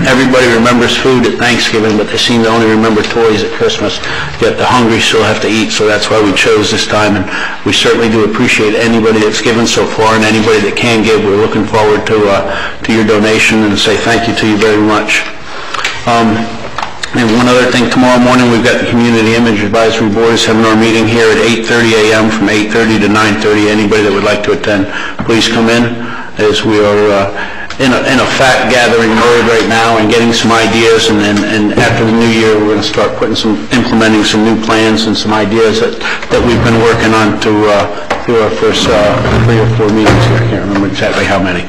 Speaker 4: everybody remembers food at Thanksgiving, but they seem to only remember toys at Christmas, yet the hungry still have to eat, so that's why we chose this time, and we certainly do appreciate anybody that's given so far and anybody that can give. We're looking forward to your donation and say thank you to you very much. And one other thing, tomorrow morning, we've got the Community Image Advisory Board seminar meeting here at 8:30 a.m. from 8:30 to 9:30. Anybody that would like to attend, please come in, as we are in a fact-gathering mode right now and getting some ideas, and after the new year, we're going to start implementing some new plans and some ideas that we've been working on through our first 3 or 4 meetings here. I can't remember exactly how many.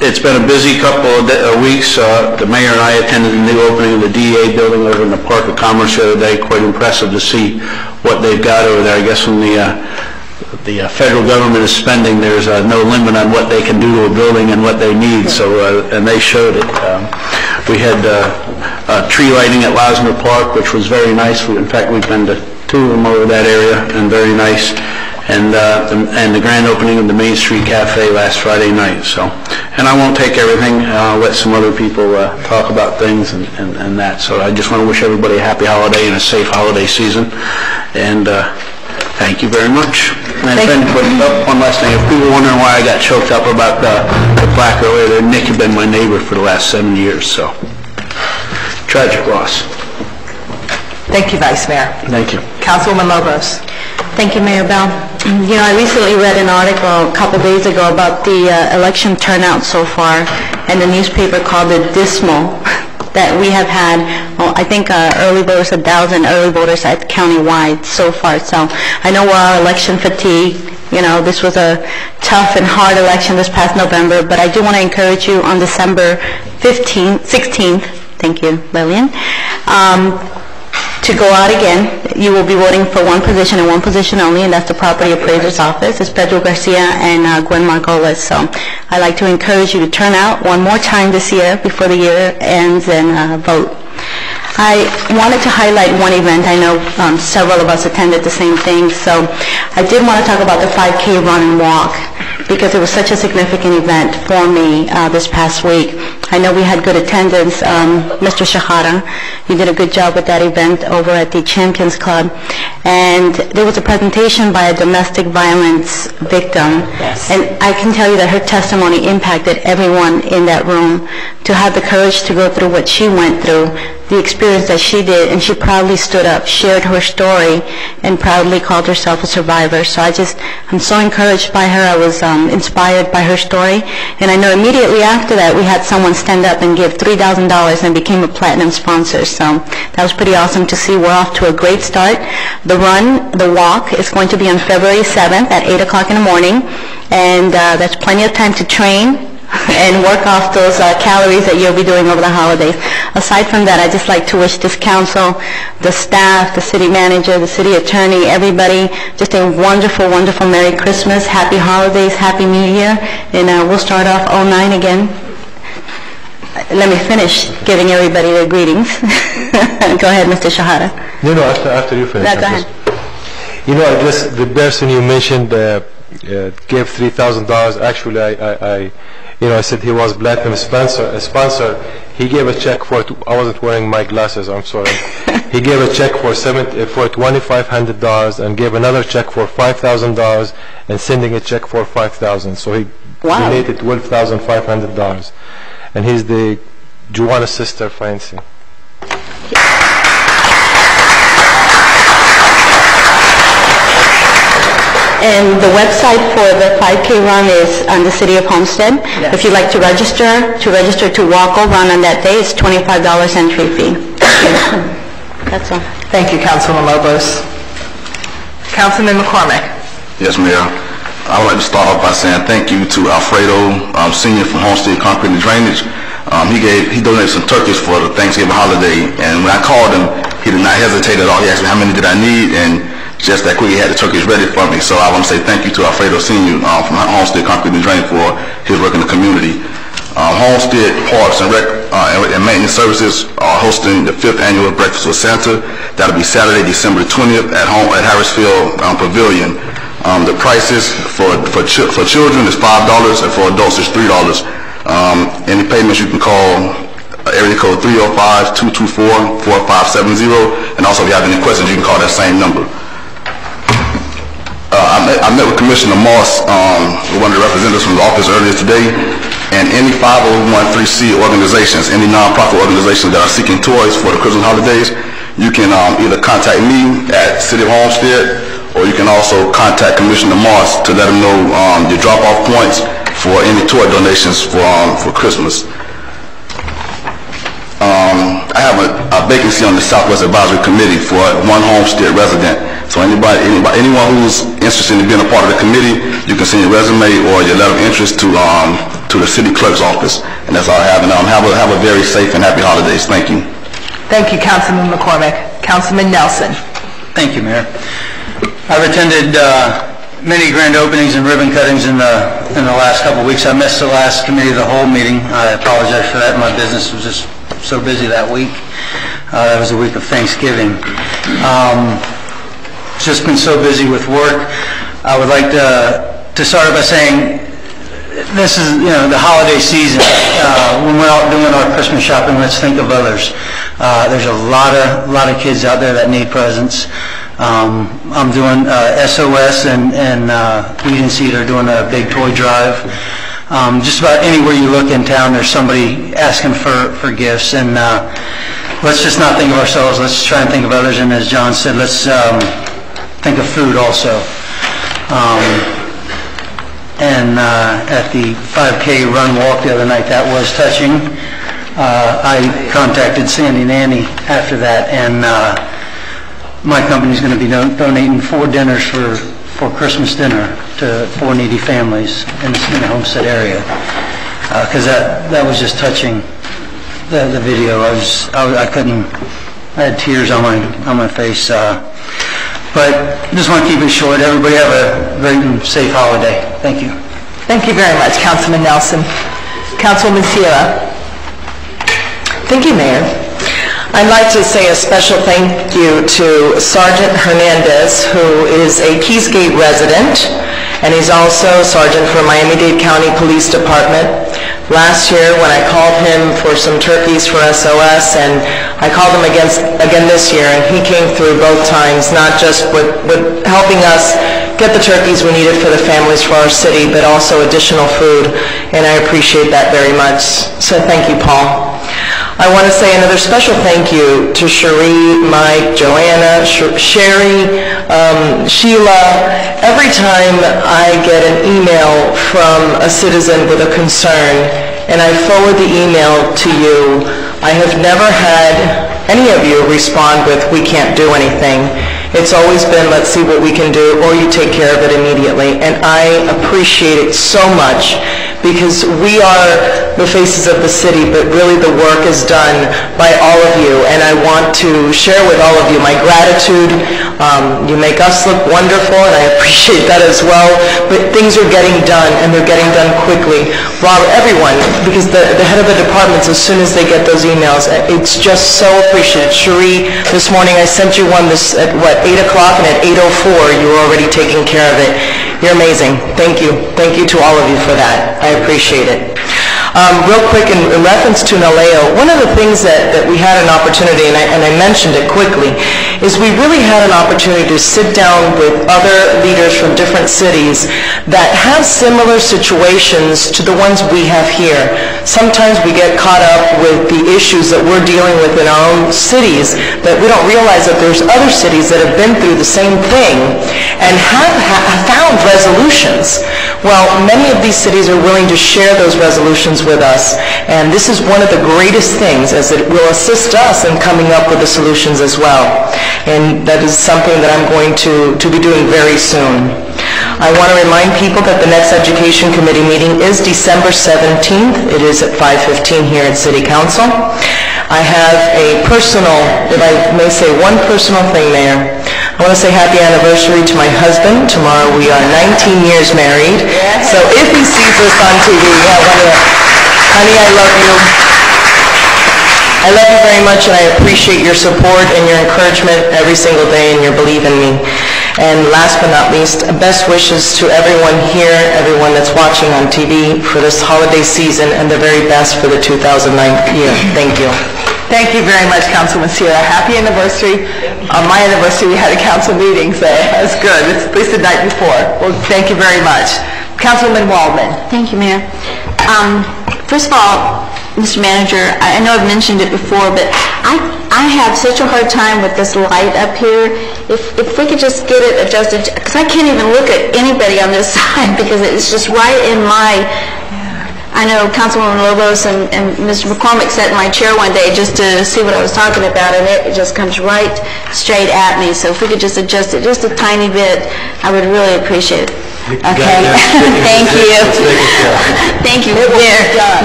Speaker 4: It's been a busy couple of weeks. The mayor and I attended the new opening of the DEA building over in the Park of Commerce the other day. Quite impressive to see what they've got over there. I guess when the federal government is spending, there's no limit on what they can do to a building and what they need. So, and they showed it. We had tree lighting at Losner Park, which was very nice. In fact, we've been to 2 of them over that area, and very nice. And the grand opening of the Main Street Cafe last Friday night. So, and I won't take everything. I'll let some other people talk about things and that. So I just want to wish everybody a happy holiday and a safe holiday season. And thank you very much. And one last thing. If people are wondering why I got choked up about the plaque earlier, Nick had been my neighbor for the last 7 years. So, tragic loss.
Speaker 2: Thank you, Vice Mayor.
Speaker 4: Thank you.
Speaker 2: Councilwoman Lobos.
Speaker 3: Thank you, Mayor Bell. You know, I recently read an article a couple days ago about the election turnout so far, and the newspaper called it dismal, that we have had, well, I think early voters, 1,000 early voters at countywide so far. So I know we're all election fatigued. You know, this was a tough and hard election this past November, but I do want to encourage you on December 16th, thank you, Lillian, to go out again. You will be voting for one position and one position only, and that's the property appraiser's office. It's Pedro Garcia and Gwen Margolis. So I'd like to encourage you to turn out one more time this year before the year ends and vote. I wanted to highlight one event. I know several of us attended the same thing, so I did want to talk about the 5K run and walk, because it was such a significant event for me this past week. I know we had good attendance. Mr. Shahara, you did a good job with that event over at the Champions Club. And there was a presentation by a domestic violence victim. Yes. And I can tell you that her testimony impacted everyone in that room, to have the courage to go through what she went through, the experience that she did, and she proudly stood up, shared her story, and proudly called herself a survivor. So I'm so encouraged by her. I was inspired by her story. And I know immediately after that, we had someone stand up and give $3,000 and became a platinum sponsor. So that was pretty awesome to see. We're off to a great start. The walk is going to be on February 7th at 8 o'clock in the morning. And that's plenty of time to train and work off those calories that you'll be doing over the holidays. Aside from that, I'd just like to wish this council, the staff, the city manager, the city attorney, everybody, just a wonderful, wonderful Merry Christmas, Happy Holidays, Happy New Year, and we'll start off 09 again. Let me finish giving everybody their greetings. Go ahead, Mr. Shahada.
Speaker 6: No, after you finish.
Speaker 3: No, go ahead.
Speaker 6: You know, the person you mentioned gave $3,000. Actually, I said he was platinum sponsor. He gave a check for, I wasn't wearing my glasses, I'm sorry. He gave a check for $2,500 and gave another check for $5,000 and sending a check for $5,000. So he donated $12,500. And he's the Juana's sister, Fancy.
Speaker 3: And the website for the 5K run is on the City of Homestead. Yes. If you'd like to register to walk or run on that day, it's $25 entry fee. That's all.
Speaker 2: Thank you, Councilman Lobos. Councilman McCormick.
Speaker 14: Yes, Mayor. I would like to start off by saying thank you to Alfredo Sr. from Homestead Concrete and Drainage. He donated some turkeys for the Thanksgiving holiday, and when I called him, he did not hesitate at all. He asked me how many did I need, and just that quick, he had the turkeys ready for me. So I want to say thank you to Alfredo Sr. From Homestead Concrete and Drainage for his work in the community. Homestead Parks and Maintenance Services are hosting the 5th annual Breakfast with Santa. That'll be Saturday, December 20th at Harrisfield Pavilion. The prices for children is $5 and for adults is $3. Any payments you can call area code 305-224-4570, and also if you have any questions you can call that same number. I met with Commissioner Moss, one of the representatives from the office earlier today, and any 501(c) organizations, any nonprofit organizations that are seeking toys for the Christmas holidays, you can either contact me at City of Homestead, or you can also contact Commissioner Moss to let him know your drop-off points for any toy donations for Christmas. I have a vacancy on the Southwest Advisory Committee for one Homestead resident. So anyone who's interested in being a part of the committee, you can send your resume or your letter of interest to the city clerk's office. And that's all I have. And have a very safe and happy holidays. Thank you.
Speaker 2: Thank you, Councilman McCormick. Councilman Nelson.
Speaker 15: Thank you, Mayor. I've attended many grand openings and ribbon cuttings in the last couple of weeks. I missed the last committee of the whole meeting. I apologize for that. My business was just so busy that week. That was the week of Thanksgiving. Just been so busy with work. I would like to start by saying this is, the holiday season. When we're out doing our Christmas shopping, let's think of others. There's a lot of kids out there that need presents. I'm doing SOS and Weed and Seed are doing a big toy drive. Just about anywhere you look in town, there's somebody asking for gifts, and let's just not think of ourselves. Let's try and think of others. And as John said, let's think of food also. And at the 5K run walk the other night, that was touching. I contacted Sandy and Annie after that, and my company's going to be donating 4 dinners for Christmas dinner to 4 needy families in the Homestead area, because that was just touching. The video, I had tears on my face. But just want to keep it short. Everybody have a great and safe holiday. Thank you.
Speaker 2: Thank you very much, Councilman Nelson. Councilwoman Sierra.
Speaker 7: Thank you, Mayor. I'd like to say a special thank you to Sergeant Hernandez, who is a Keysgate resident, and he's also Sergeant for Miami-Dade County Police Department. Last year, when I called him for some turkeys for SOS, and I called him again this year, and he came through both times, not just with helping us get the turkeys we needed for the families for our city, but also additional food, and I appreciate that very much. So thank you, Paul. I want to say another special thank you to Cherie, Mike, Joanna, Sherry, Sheila. Every time I get an email from a citizen with a concern and I forward the email to you, I have never had any of you respond with, "We can't do anything." It's always been, "Let's see what we can do," or "You take care of it immediately." And I appreciate it so much, because we are the faces of the city, but really the work is done by all of you. And I want to share with all of you my gratitude. You make us look wonderful, and I appreciate that as well. But things are getting done, and they're getting done quickly. Rob, everyone, because the head of the departments, as soon as they get those emails, it's just so appreciated. Cherie, this morning I sent you one at 8 o'clock, and at 8:04 you were already taking care of it. You're amazing. Thank you. Thank you to all of you for that. I appreciate it. Real quick, in reference to Naleo, one of the things that we had an opportunity, and I mentioned it quickly, is we really had an opportunity to sit down with other leaders from different cities that have similar situations to the ones we have here. Sometimes we get caught up with the issues that we're dealing with in our own cities, that we don't realize that there's other cities that have been through the same thing and have found resolutions. Well, many of these cities are willing to share those resolutions with us, and this is one of the greatest things, as it will assist us in coming up with the solutions as well. And that is something that I'm going to be doing very soon. I want to remind people that the next Education Committee meeting is December 17th. It is at 5:15 here at City Council. I have a personal, if I may say one personal thing, Mayor. I want to say happy anniversary to my husband. Tomorrow we are 19 years married. So if he sees this on TV, honey, I love you. I love you very much, and I appreciate your support and your encouragement every single day, and your belief in me. And last but not least, best wishes to everyone here, everyone that's watching on TV for this holiday season, and the very best for the 2009 year. Thank you.
Speaker 2: Thank you very much, Councilman Sierra. Happy anniversary. On my anniversary, we had a council meeting, so that's good. It's at least the night before. Well, thank you very much. Councilman Waldman.
Speaker 10: Thank you, Mayor. First of all, Mr. Manager, I know I've mentioned it before, but I have such a hard time with this light up here. If we could just get it adjusted, because I can't even look at anybody on this side because it's just right in my... I know Councilwoman Lobos and Mr. McCormick sat in my chair one day just to see what I was talking about, and it just comes right straight at me. So if we could just adjust it just a tiny bit, I would really appreciate it. Okay. Thank you. Thank you.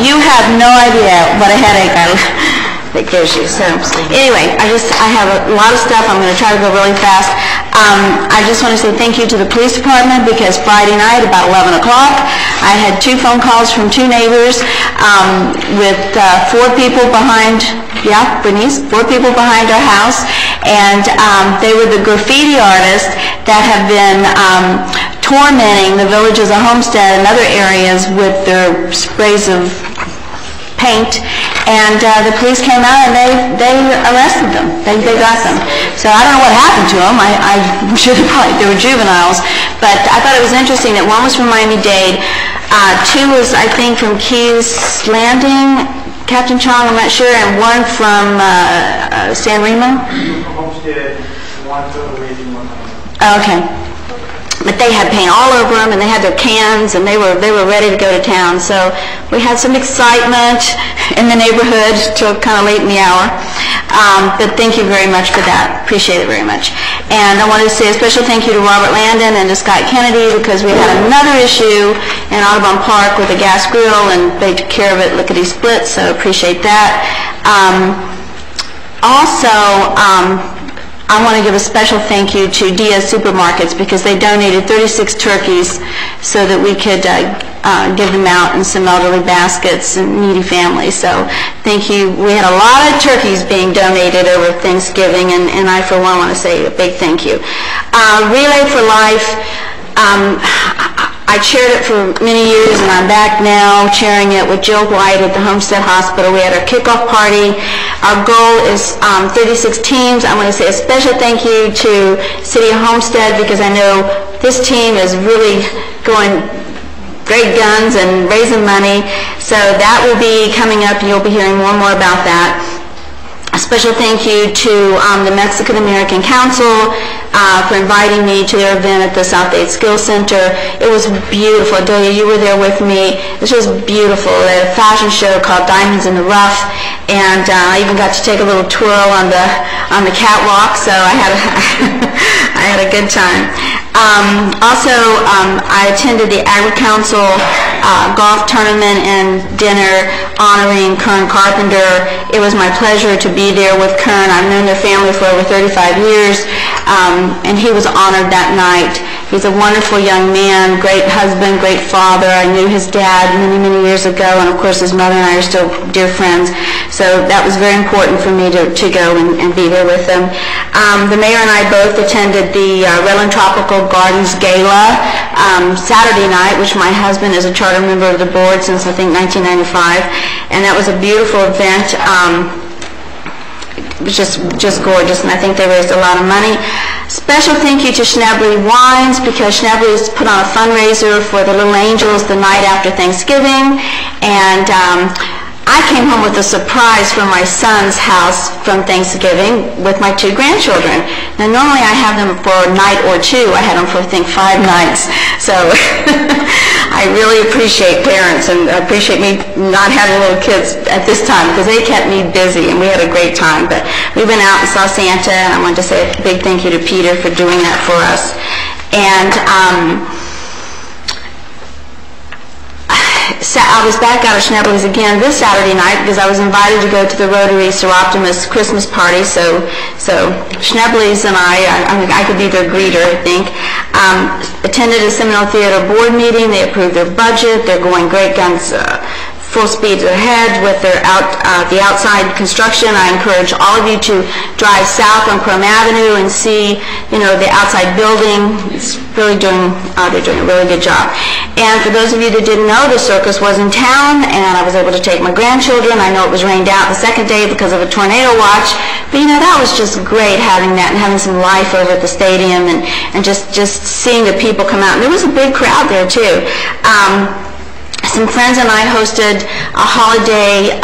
Speaker 10: You have no idea what a headache that gives you. So anyway, I have a lot of stuff. I'm going to try to go really fast. I just want to say thank you to the police department because Friday night about 11 o'clock, I had 2 phone calls from 2 neighbors with 4 people behind, Bernice, 4 people behind our house, and they were the graffiti artists that have been tormenting the villages of Homestead and other areas with their sprays of paint, and the police came out and they arrested them. They got them. So I don't know what happened to them. I should have probably, they were juveniles, but I thought it was interesting that one was from Miami-Dade, 2 was, I think, from Keys Landing, Captain Chong, I'm not sure, and 1 from San Remo.
Speaker 16: Homestead, 1 total raising 100.
Speaker 10: Okay. But they had paint all over them, and they had their cans, and they were ready to go to town. So we had some excitement in the neighborhood till kind of late in the hour. But thank you very much for that. Appreciate it very much. And I wanted to say a special thank you to Robert Landon and to Scott Kennedy because we had another issue in Audubon Park with a gas grill, and they took care of it lickety-split. So appreciate that. I want to give a special thank you to Diaz Supermarkets because they donated 36 turkeys so that we could give them out in some elderly baskets and needy families. So thank you. We had a lot of turkeys being donated over Thanksgiving, and I, for one, want to say a big thank you. Relay for Life. I chaired it for many years, and I'm back now chairing it with Jill White at the Homestead Hospital. We had our kickoff party. Our goal is 36 teams. I want to say a special thank you to City of Homestead because I know this team is really going great guns and raising money. So that will be coming up, and you'll be hearing more and more about that. A special thank you to the Mexican American Council for inviting me to their event at the South 8 Skills Center. It was beautiful. Delia, you were there with me. This was beautiful. They had a fashion show called Diamonds in the Rough, and I even got to take a little twirl on the catwalk, so I had a good time. I attended the Agri-Council golf tournament and dinner honoring Kern Carpenter. It was my pleasure to be there with Kern. I've known their family for over 35 years, and he was honored that night. He's a wonderful young man, great husband, great father. I knew his dad many, many years ago, and of course his mother and I are still dear friends. So that was very important for me to go and be there with them. The mayor and I both attended the Redland Tropical Gardens Gala Saturday night, which my husband is a charter member of the board since I think 1995, and that was a beautiful event. It was just gorgeous, and I think they raised a lot of money. Special thank you to Schnably Wines because Schnably's put on a fundraiser for the Little Angels the night after Thanksgiving, and I came home with a surprise from my son's house from Thanksgiving with my 2 grandchildren. Now, normally I have them for a night or 2. I had them for, I think, 5 nights. So I really appreciate parents and appreciate me not having little kids at this time because they kept me busy and we had a great time. But we went out and saw Santa, and I wanted to say a big thank you to Peter for doing that for us. And I was back out of Schnably's again this Saturday night because I was invited to go to the Rotary Seroptimus Christmas party. So Schnably's and I could be their greeter, I think. Attended a Seminole Theater board meeting. They approved their budget. They're going great guns
Speaker 17: full speed ahead with the outside construction. I encourage all of you to drive south on Chrome Avenue and see, the outside building. It's really they're doing a really good job. And for those of you that didn't know, the circus was in town, and I was able to take my grandchildren. I know it was rained out the second day because of a tornado watch, but that was just great having that and having some life over at the stadium and just seeing the people come out. And there was a big crowd there too. Some friends and I hosted a holiday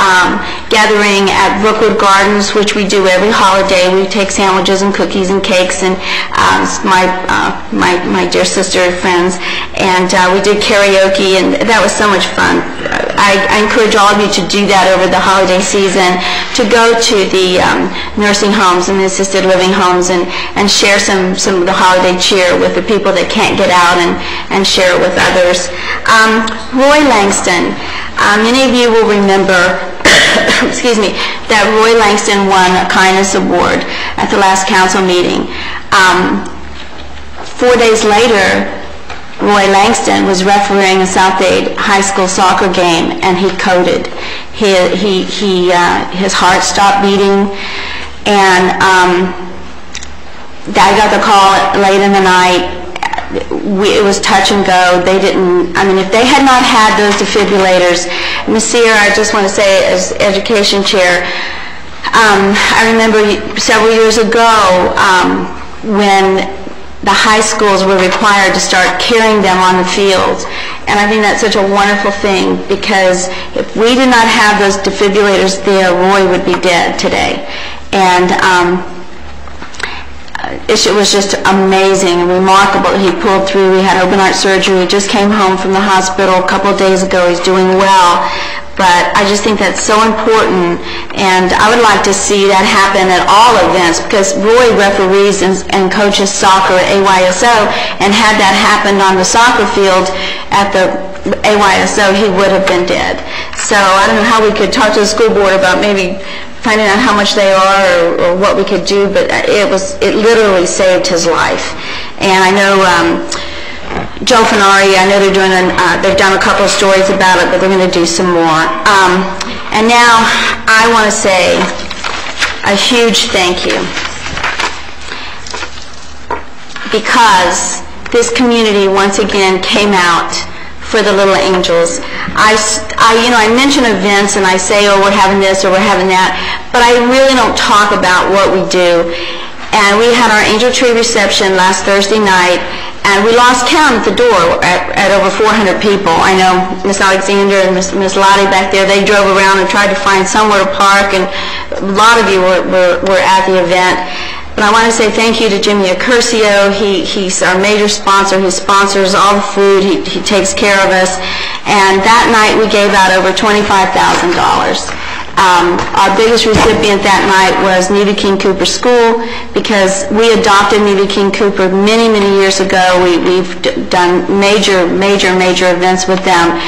Speaker 17: gathering at Brookwood Gardens, which we do every holiday. We take sandwiches and cookies and cakes, and my dear sister friends, and we did karaoke, and that was so much fun. I encourage all of you to do that over the holiday season, to go to the nursing homes and the assisted living homes and share some of the holiday cheer with the people that can't get out and share it with others. Roy Langston. Many of you will remember excuse me, that Roy Langston won a Kindness Award at the last council meeting. 4 days later, Roy Langston was refereeing a South Dade High School soccer game, and he coded. His heart stopped beating, and I got the call late in the night. It was touch and go. If they had not had those defibrillators, Ms. Sear, I just want to say, as education chair, I remember several years ago when the high schools were required to start carrying them on the field. And I think that's such a wonderful thing, because if we did not have those defibrillators there, Roy would be dead today. And it was just amazing and remarkable that he pulled through. He had open heart surgery. He just came home from the hospital a couple of days ago. He's doing well. But I just think that's so important, and I would like to see that happen at all events, because Roy referees and coaches soccer at AYSO, and had that happened on the soccer field at the AYSO, he would have been dead. So I don't know how we could talk to the school board about maybe finding out how much they are or what we could do, but it literally saved his life. And I know Joe Fenari, I know they've done a couple of stories about it, but they're going to do some more. And now I want to say a huge thank you, because this community once again came out for the Little Angels. I mention events and I say, oh, we're having this or we're having that, but I really don't talk about what we do. And we had our Angel Tree reception last Thursday night, and we lost count at the door at over 400 people. I know Miss Alexander and Miss Lottie back there, they drove around and tried to find somewhere to park, and a lot of you were at the event. But I want to say thank you to Jimmy Accurcio. He's our major sponsor. He sponsors all the food. He takes care of us. And that night we gave out over $25,000. Our biggest recipient that night was Neva King Cooper School, because we adopted Neva King Cooper many, many years ago. We've done major events with them.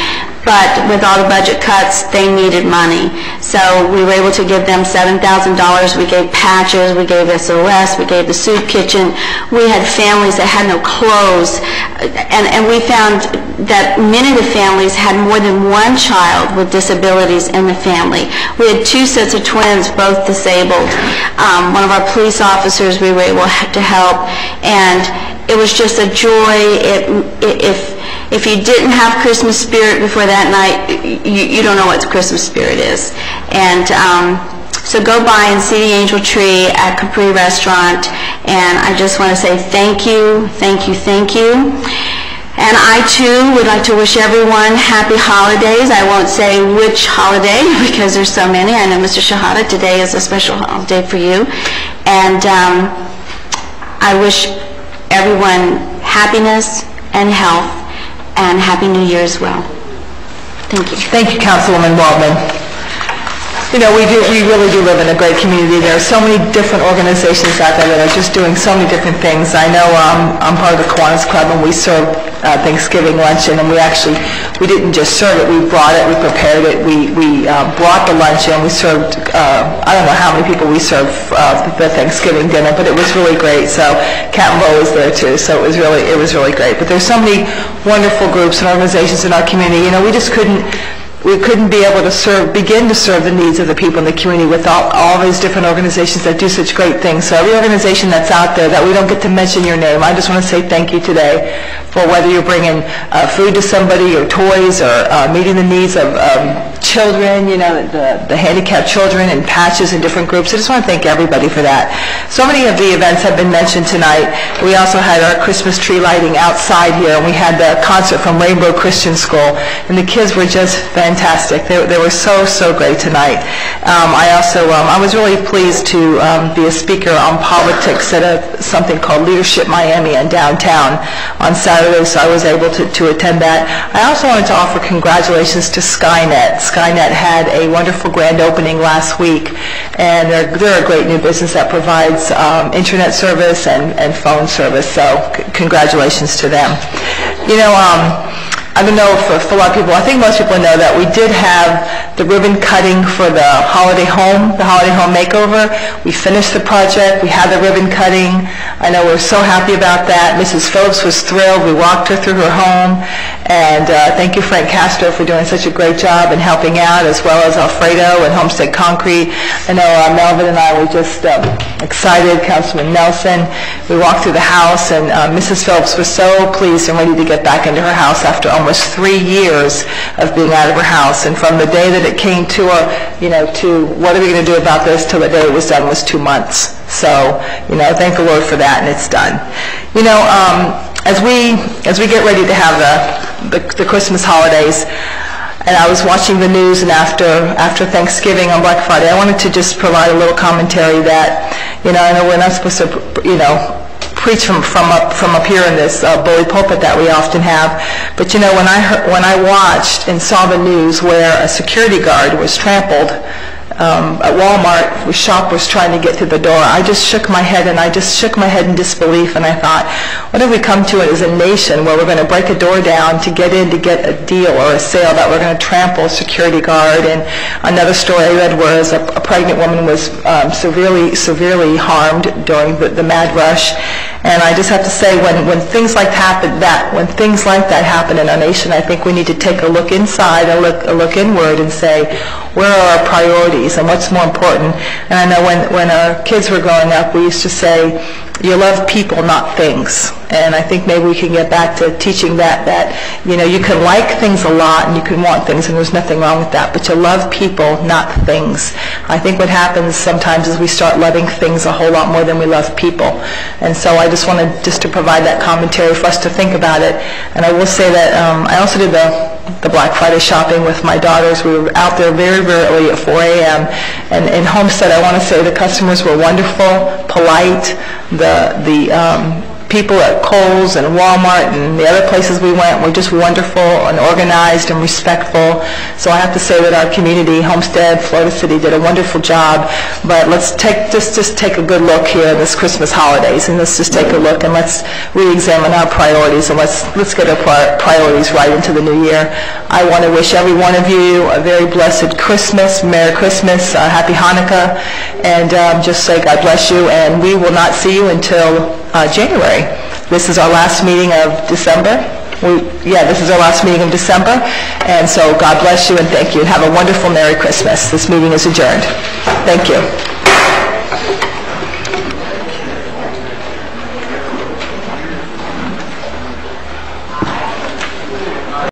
Speaker 17: But with all the budget cuts, they needed money. So we were able to give them $7,000. We gave patches, we gave SOS, we gave the soup kitchen. We had families that had no clothes. And we found that many of the families had more than one child with disabilities in the family. We had 2 sets of twins, both disabled. One of our police officers we were able to help. And it was just a joy. If you didn't have Christmas spirit before that night, you don't know what Christmas spirit is. And so go by and see the Angel Tree at Capri Restaurant. And I just want to say thank you, thank you, thank you. And I, too, would like to wish everyone happy holidays. I won't say which holiday, because there's so many. I know, Mr. Shahada, today is a special holiday for you. And I wish everyone happiness and health, and Happy New Year as well. Thank you.
Speaker 2: Thank you, Councilwoman Waldman. We really do live in a great community. There are so many different organizations out there that are just doing so many different things. I know I'm part of the Kiwanis Club, and we serve Thanksgiving luncheon, and we didn't just serve it, we brought it, we prepared it, we brought the luncheon, we served, I don't know how many people we served the Thanksgiving dinner, but it was really great. So Captain Bo was there too, so it was really great. But there's so many wonderful groups and organizations in our community. We just couldn't we couldn't be able to begin to serve the needs of the people in the community with all these different organizations that do such great things. So every organization that's out there that we don't get to mention your name, I just want to say thank you today for whether you're bringing food to somebody or toys or meeting the needs of children, the handicapped children and patches in different groups. I just want to thank everybody for that. So many of the events have been mentioned tonight. We also had our Christmas tree lighting outside here, and we had the concert from Rainbow Christian School, and the kids were just fantastic. They were so great tonight. I was really pleased to be a speaker on politics at something called Leadership Miami in downtown on Saturday, so I was able to attend that. I also wanted to offer congratulations to Skynet. Skynet had a wonderful grand opening last week, and they're a great new business that provides internet service and phone service, so congratulations to them. I don't know for a lot of people, I think most people know that we did have the ribbon cutting for the holiday home makeover. We finished the project, we had the ribbon cutting. I know we're so happy about that. Mrs. Phillips was thrilled. We walked her through her home, and thank you, Frank Castro, for doing such a great job and helping out, as well as Alfredo and Homestead Concrete. I know Melvin and I were just excited, Councilman Nelson. We walked through the house, and Mrs. Phillips was so pleased and ready to get back into her house after almost 3 years of being out of her house. And from the day that it came to her, to what are we going to do about this, till the day it was done was 2 months. So, thank the Lord for that, and it's done. As we get ready to have the Christmas holidays, and I was watching the news, and after Thanksgiving on Black Friday, I wanted to just provide a little commentary that, I know we're not supposed to, preach from up here in this bully pulpit that we often have, but when I watched and saw the news where a security guard was trampled at Walmart, with shoppers trying to get to the door, I just shook my head, and I just shook my head in disbelief, and I thought, what have we come to as a nation where we're going to break a door down to get in to get a deal or a sale, that we're going to trample a security guard? And another story I read was a pregnant woman was severely harmed during the mad rush. And I just have to say, when things like that happen in our nation, I think we need to take a look inside, a look inward, and say, where are our priorities and what's more important? And I know when our kids were growing up, we used to say, you love people, not things. And I think maybe we can get back to teaching that you can like things a lot and you can want things, and there's nothing wrong with that, but you love people, not things. I think what happens sometimes is we start loving things a whole lot more than we love people. And so I just wanted to provide that commentary for us to think about it. And I will say that I also did the Black Friday shopping with my daughters. We were out there very early at 4 a.m. And in Homestead, I want to say the customers were wonderful, polite. The people at Kohl's and Walmart and the other places we went were just wonderful and organized and respectful. So I have to say that our community, Homestead, Florida City, did a wonderful job. But let's just take a good look here this Christmas holidays, and let's just take a look and let's re-examine our priorities, and let's get our priorities right into the new year. I want to wish every one of you a very blessed Christmas, Merry Christmas, Happy Hanukkah, and just say God bless you, and we will not see you until January. This is our last meeting of December. This is our last meeting of December, and so God bless you and thank you, and have a wonderful Merry Christmas. This meeting is adjourned. Thank you.